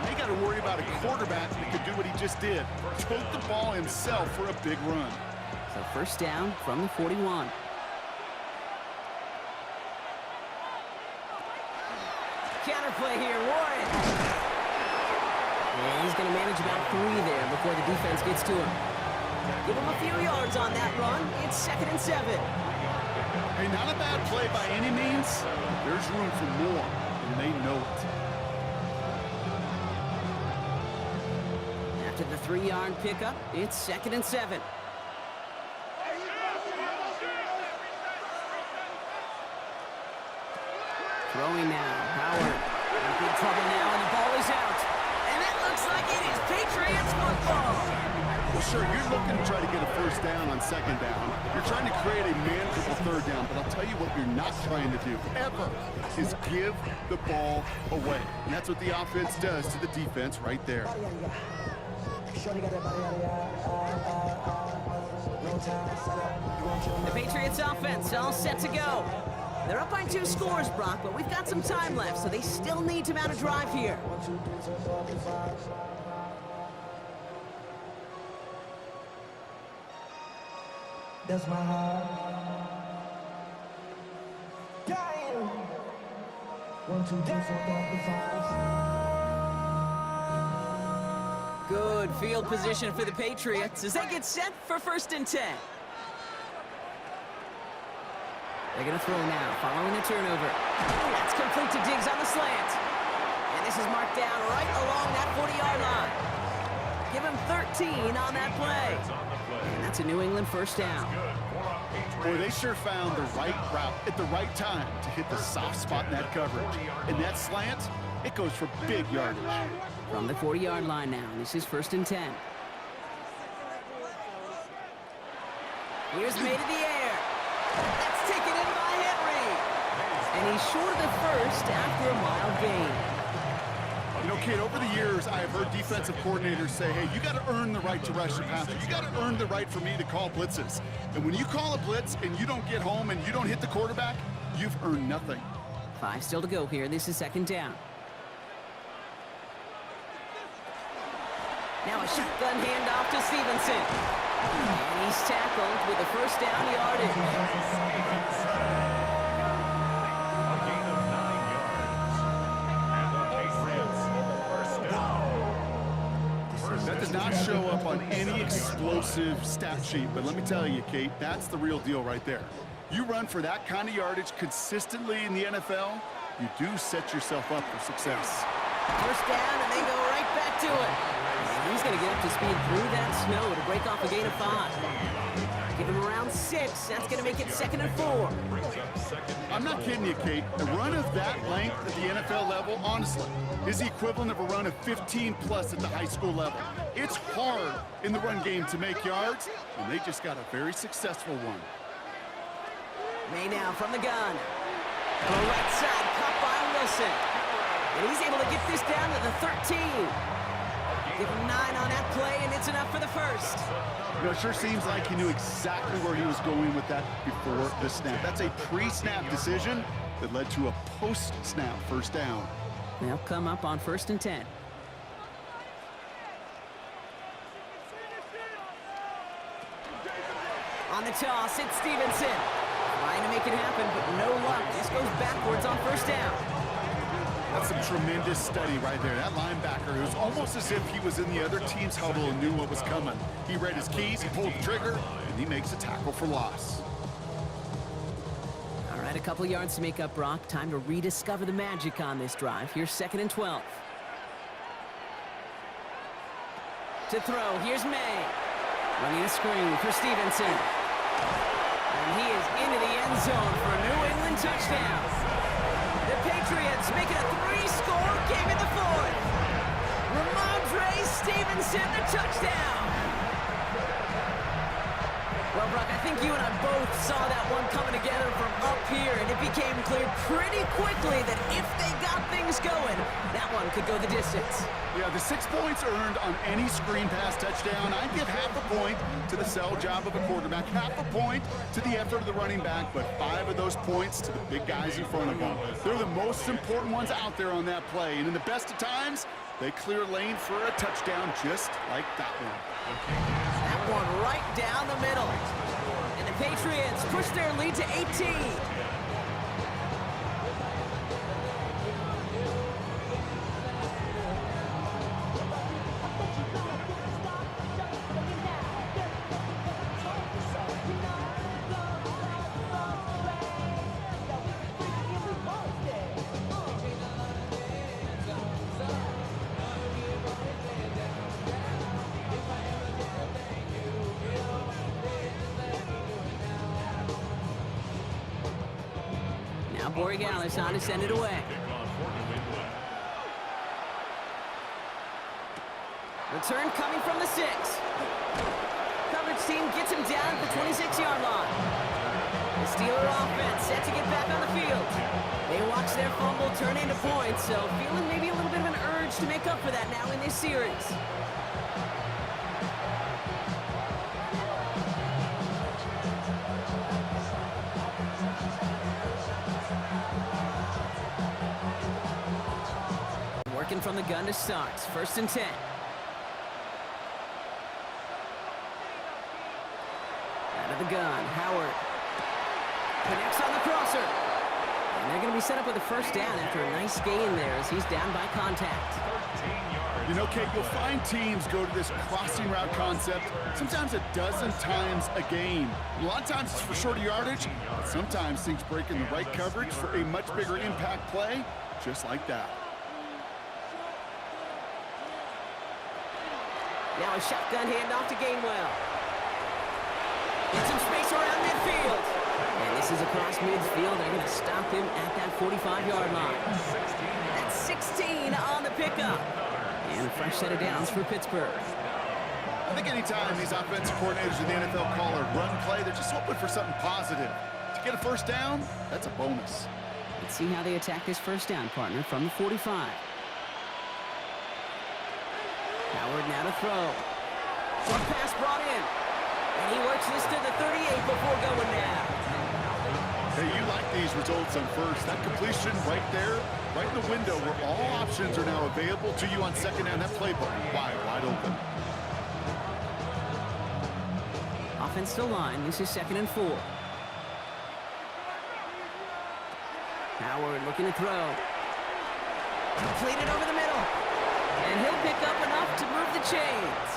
now you got to worry about a quarterback that could do what he just did. Took the ball himself for a big run. So 1st down from the 41. Counterplay here, Warren. And he's going to manage about 3 there before the defense gets to him. Give him a few yards on that run. It's 2nd and 7. Hey, not a bad play by any means. There's room for more, and they know it. After the 3-yard pickup, it's 2nd and 7. Throwing now, Howard. In big trouble now, and the ball is out. And it looks like it is Patriots football. Well, sure, you're looking to try to get a 1st down on 2nd down. You're trying to create a manageable 3rd down, but I'll tell you what you're not trying to do, ever, is give the ball away. And that's what the offense does to the defense right there. The Patriots offense all set to go. They're up by 2 scores, Brock, but we've got some time left, so they still need to mount a drive here. That's my heart. 1, 2, 3, 4, 5. Good field position for the Patriots as they get set for 1st and 10. They're going to throw now, following the turnover. That's complete to Diggs on the slant. And this is marked down right along that 40-yard line. Give him 13 on that play. And that's a New England 1st down. Boy, they sure found the right route at the right time to hit the soft spot in that coverage. And that slant, it goes for big yardage. From the 40-yard line now, this is 1st and 10. Here's made in the air. That's taken in by Henry. And he's short of the first after a mild gain. You know, kid, over the years, I have heard defensive coordinators say, hey, you got to earn the right to rush the passer. You got to earn the right for me to call blitzes. And when you call a blitz and you don't get home and you don't hit the quarterback, you've earned nothing. 5 still to go here. This is 2nd down. Now a shotgun handoff to Stevenson. And he's tackled with a 1st down yardage. A gain of 9 yards. And the Patriots, 1st down. That does not show up on any explosive stat sheet, but let me tell you, Kate, that's the real deal right there. You run for that kind of yardage consistently in the NFL, you do set yourself up for success. 1st down, and they go right back to it. And he's going to get up to speed through that snow to break off a gain of 5. Give him around 6. That's going to make it 2nd and 4. I'm not kidding you, Kate. A run of that length at the NFL level, honestly, is the equivalent of a run of 15-plus at the high school level. It's hard in the run game to make yards, and they just got a very successful one. May now from the gun. On the right side, caught by Wilson. And he's able to get this down to the 13. Give him 9 on that play, and it's enough for the 1st. You know, it sure seems like he knew exactly where he was going with that before the snap. That's a pre-snap decision that led to a post-snap 1st down. They'll come up on 1st and 10. On the toss, it's Stevenson. Trying to make it happen, but no luck. This goes backwards on 1st down. That's some tremendous study right there. That linebacker, it was almost as if he was in the other team's huddle and knew what was coming. He read his keys, he pulled the trigger, and he makes a tackle for loss. All right, a couple yards to make up, Brock. Time to rediscover the magic on this drive. Here's 2nd and 12. To throw, here's May. Running a screen for Stevenson. And he is into the end zone for a New England touchdown. The Patriots make it a 3-score game in the 4th. Ramondre Stevenson, the touchdown. Well, Brock, I think you and I both saw that one coming together from up here, and it became clear pretty quickly that if they got things going, that one could go the distance. Yeah, the 6 points earned on any screen pass touchdown. I give half a point to the sell job of a quarterback, half a point to the effort of the running back, but 5 of those points to the big guys in front of them. They're the most important ones out there on that play, and in the best of times, they clear lane for a touchdown just like that one. That one right down the middle. And the Patriots push their lead to 18. Borregales on to send it away. Return coming from the 6. Coverage team gets him down at the 26-yard line. The Steeler offense set to get back on the field. They watch their fumble turn into points, so feeling maybe a little bit of an urge to make up for that now in this series. From the gun to start. 1st and 10. Out of the gun, Howard connects on the crosser. And And they're going to be set up with a first down after a nice gain there as he's down by contact. 13 yards. You know, Kate, you'll find teams go to this crossing route concept sometimes a dozen times a game. A lot of times it's for shorter yardage, but sometimes things break in the right coverage for a much bigger impact play, just like that. Now a shotgun handoff to Gainwell. Get some space around midfield. And this is across midfield. They're going to stop him at that 45-yard line. That's 16 on the pickup. And a fresh set of downs for Pittsburgh. I think anytime these offensive coordinators in the NFL call a run play, they're just hoping for something positive. To get a first down, that's a bonus. Let's see how they attack this first down, partner, from the 45. Howard now to throw. Short pass brought in. And he works this to the 38 before going down. Hey, you like these results on first. That completion right there, right in the window where all options are now available to you on second down. That playbook wide open. Offensive line. This is 2nd and 4. Howard looking to throw. Completed over the middle. And he'll pick up enough to move the chains.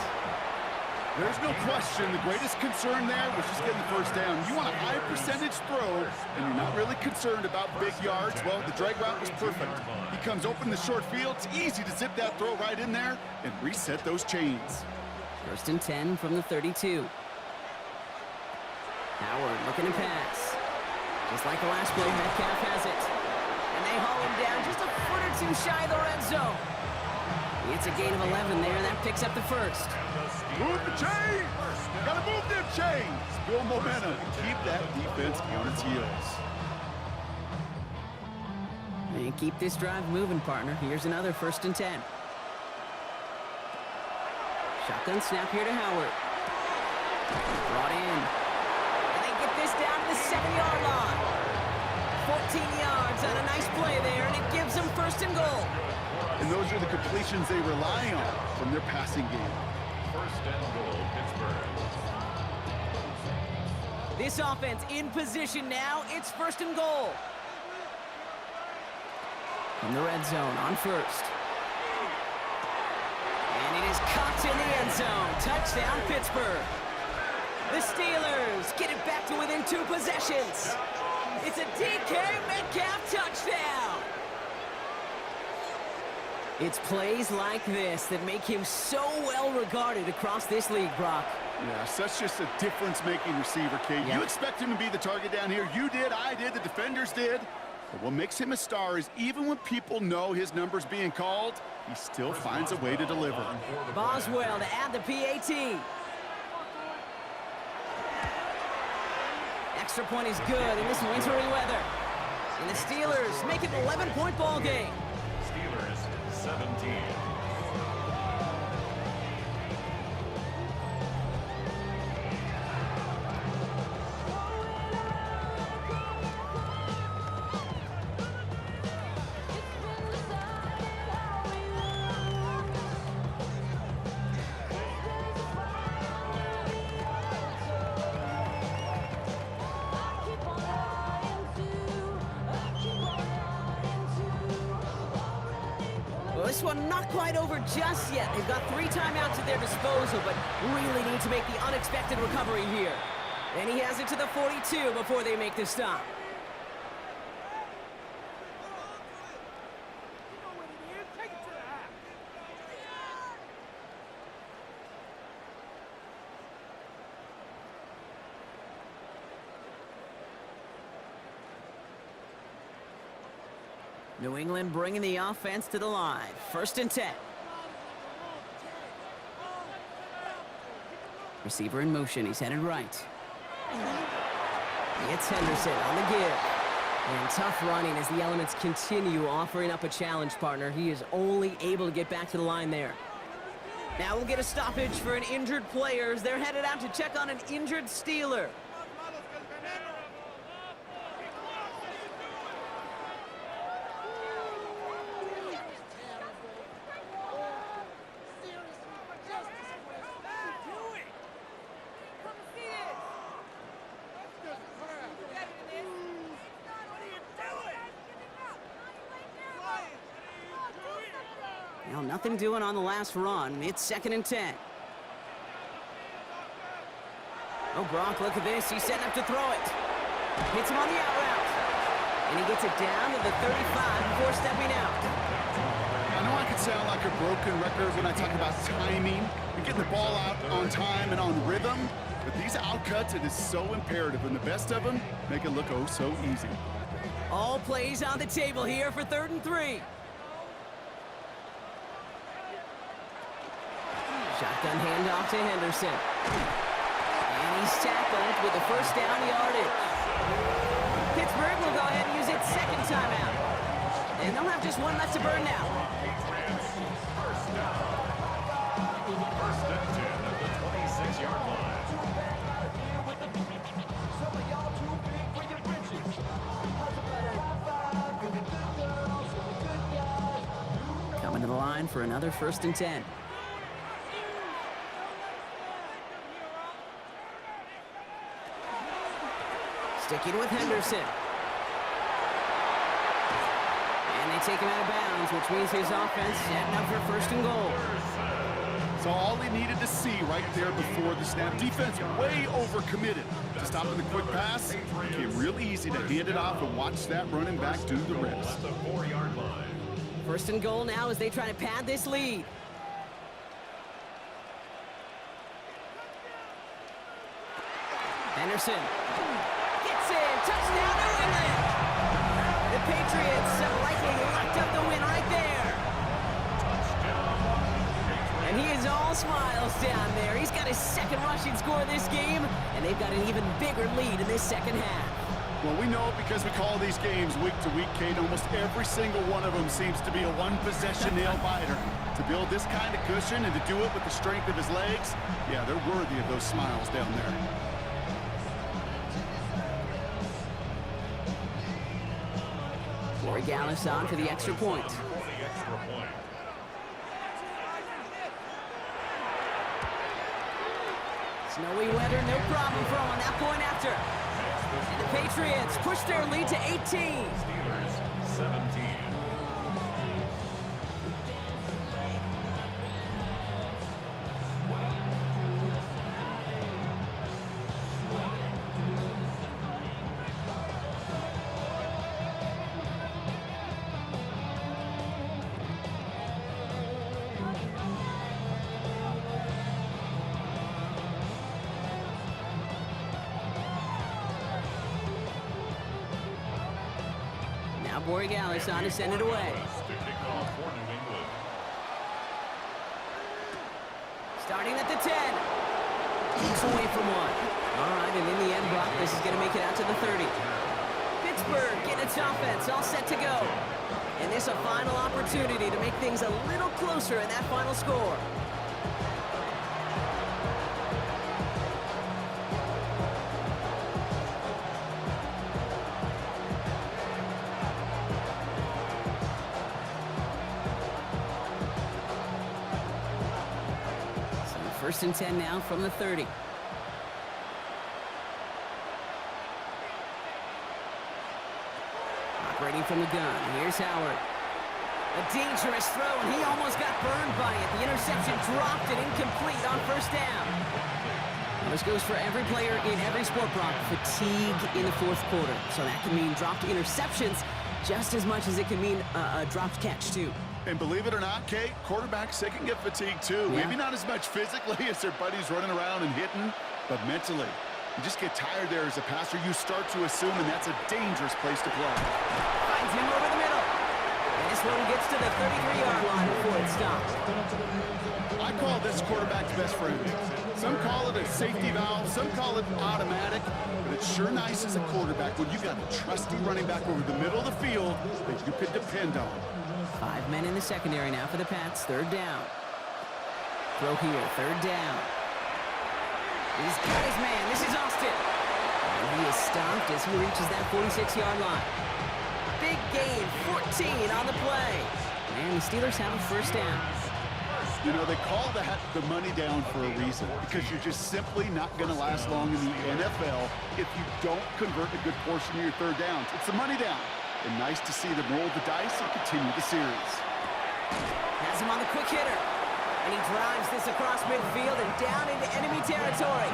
There's no question the greatest concern there was just getting the first down. You want a high percentage throw, and you're not really concerned about big yards. Well, the drag route was perfect. He comes open the short field. It's easy to zip that throw right in there and reset those chains. 1st and 10 from the 32. Howard looking to pass. Just like the last play, Metcalf has it. And they haul him down just a foot or two shy of the red zone. It's a gain of 11 there. That picks up the first. Move the chains! Gotta move them chains! Build momentum. Keep that defense on its heels. And keep this drive moving, partner. Here's another 1st and 10. Shotgun snap here to Howard. Brought in. And they get this down to the 7-yard line. 14 yards on a nice play there, and it gives them 1st and goal. And those are the completions they rely on from their passing game. 1st and goal, Pittsburgh. This offense in position now. It's 1st and goal. From the red zone on 1st. And it is caught in the end zone. Touchdown, Pittsburgh. The Steelers get it back to within 2 possessions. It's a DK Metcalf touchdown. It's plays like this that make him so well regarded across this league, Brock. Yeah, such just a difference-making receiver, Kate. Yep. You expect him to be the target down here. You did, I did, the defenders did. But what makes him a star is even when people know his number's being called, he still finds a way to deliver. Boswell to add the PAT. Extra point is good in this wintry weather. And the Steelers make it an 11-point ball game. Steelers 17. This one not quite over just yet. They've got 3 timeouts at their disposal, but really need to make the unexpected recovery here. And he has it to the 42 before they make the stop. New England bringing the offense to the line. 1st and 10. Receiver in motion. He's headed right. It's Henderson on the give. And tough running as the elements continue offering up a challenge, partner. He is only able to get back to the line there. Now we'll get a stoppage for an injured player as they're headed out to check on an injured Steeler. Well, nothing doing on the last run. It's 2nd and 10. Oh, Gronk, look at this. He's setting up to throw it. Hits him on the out route. And he gets it down to the 35 before stepping out. I know I could sound like a broken record when I talk about timing and getting the ball out on time and on rhythm, but these outcuts, it is so imperative, and the best of them make it look oh so easy. All plays on the table here for 3rd and 3. Shotgun handoff to Henderson. And he's tackled with the first down yardage. Pittsburgh will go ahead and use its 2nd timeout. And they'll have just one left to burn now. Patriots, first down. 1st and 10 at the 26-yard line. Coming to the line for another 1st and 10. Sticking with Henderson. And they take him out of bounds, which means his offense setting up for 1st and goal. So all he needed to see right there before the snap. Defense way overcommitted to stopping the quick pass. It became really easy to hand it off and watch that running back do the rest. At the 4-yard line. 1st and goal now as they try to pad this lead. Henderson gets in. Touchdown, New England. The Patriots have likely locked up the win right there. And he is all smiles down there. He's got his 2nd rushing score this game, and they've got an even bigger lead in this 2nd half. Well, we know because we call these games week to week, Kate. Almost every single one of them seems to be a one-possession nail-biter. To build this kind of cushion and to do it with the strength of his legs, yeah, they're worthy of those smiles down there. Corey Gallis on for the extra point. Snowy weather, no problem for him on that point after. And the Patriots push their lead to 18. Steelers, 17. Now Borregales on to send it away. Starting at the 10. Keeps away from one. All right, and in the end, Brock, this is going to make it out to the 30. Pittsburgh getting its offense all set to go. And this a final opportunity to make things a little closer in that final score. So 1st and 10 now from the 30. Operating from the gun. Here's Howard. A dangerous throw, and he almost got burned by it. The interception dropped and incomplete on 1st down. This goes for every player in every sport, Brock. Fatigue in the 4th quarter. So that can mean dropped interceptions just as much as it can mean a dropped catch, too. And believe it or not, Kate, quarterbacks, they can get fatigued, too. Yeah. Maybe not as much physically as their buddies running around and hitting, but mentally. You just get tired there as a passer. You start to assume, and that's a dangerous place to play. Finds him over the middle. And this one gets to the 33-yard line before it stops. I call this quarterback's best friend. Some call it a safety valve, some call it automatic, but it's sure nice as a quarterback when you got a trusty running back over the middle of the field that you could depend on. 5 men in the secondary now for the Pats. 3rd down. Throw here. 3rd down. He's got his man. This is Austin. And he is stopped as he reaches that 46-yard line. Big gain. 14 on the play. And the Steelers have a 1st down. You know, they call that the money down for a reason, because you're just simply not going to last long in the NFL if you don't convert a good portion of your 3rd downs. It's the money down. And nice to see them roll the dice and continue the series. Has him on the the quick hitter. And he drives this across midfield and down into enemy territory.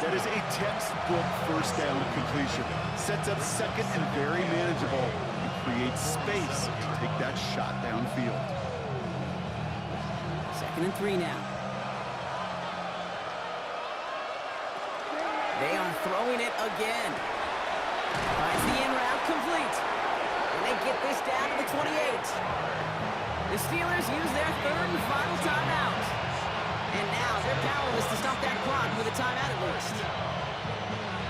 That is a textbook first down completion. Sets up second and very manageable and creates space to take that shot downfield. 2nd and 3 now. They are throwing it again. Finds the in route complete. And they get this down to the 28. The Steelers use their 3rd and final timeout. And now they're powerless to stop that clock with a timeout at least.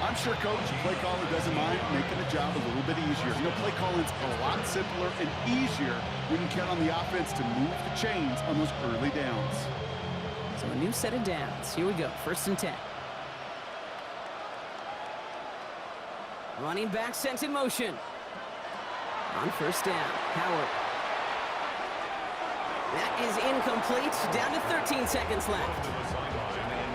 I'm sure coach, play caller doesn't mind making the job a little bit easier. You know, play calling's a lot simpler and easier when you count on the offense to move the chains on those early downs. So a new set of downs. Here we go, 1st and 10. Running back sent in motion. On 1st down, Howard. That is incomplete. Down to 13 seconds left.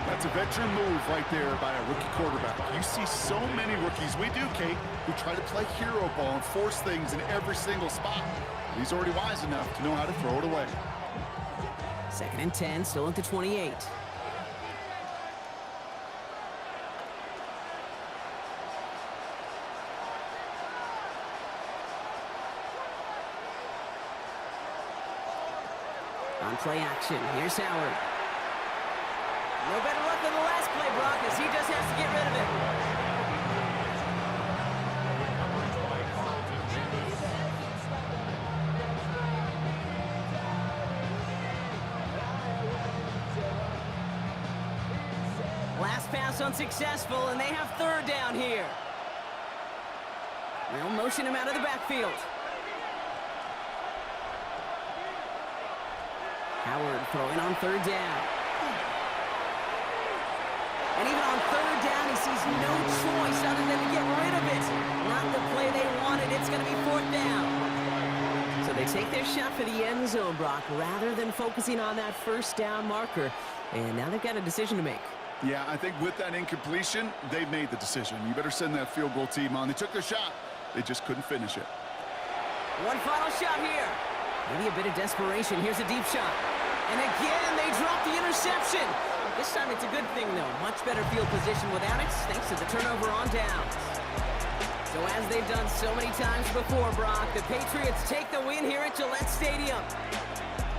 That's a veteran move right there by a rookie quarterback. You see so many rookies, we do, Kate, who try to play hero ball and force things in every single spot. He's already wise enough to know how to throw it away. 2nd and 10, still at the 28. On play action, here's Howard. No better luck than the last play, Brock, as he just has to get rid of it. Last pass unsuccessful, and they have 3rd down here. They'll motion him out of the backfield. Howard throwing on 3rd down. And even on 3rd down, he sees no choice other than to get rid of it. Not the play they wanted. It's going to be 4th down. So they take their shot for the end zone, Brock, rather than focusing on that 1st down marker. And now they've got a decision to make. Yeah, I think with that incompletion, they made the decision. You better send that field goal team on. They took their shot. They just couldn't finish it. One final shot here. Maybe a bit of desperation. Here's a deep shot. And again, they drop the interception. This time it's a good thing, though. Much better field position without it, thanks to the turnover on downs. So as they've done so many times before, Brock, the Patriots take the win here at Gillette Stadium.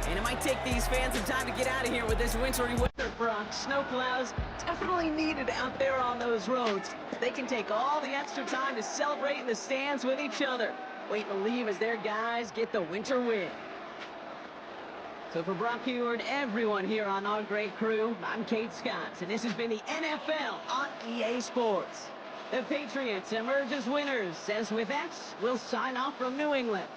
And it might take these fans some time to get out of here with this wintry weather, Brock. Snow plows definitely needed out there on those roads. They can take all the extra time to celebrate in the stands with each other. Waiting to leave as their guys get the winter win. So for Brock Heward, everyone here on our great crew, I'm Kate Scott, and this has been the NFL on EA Sports. The Patriots emerge as winners, as with that, we'll sign off from New England.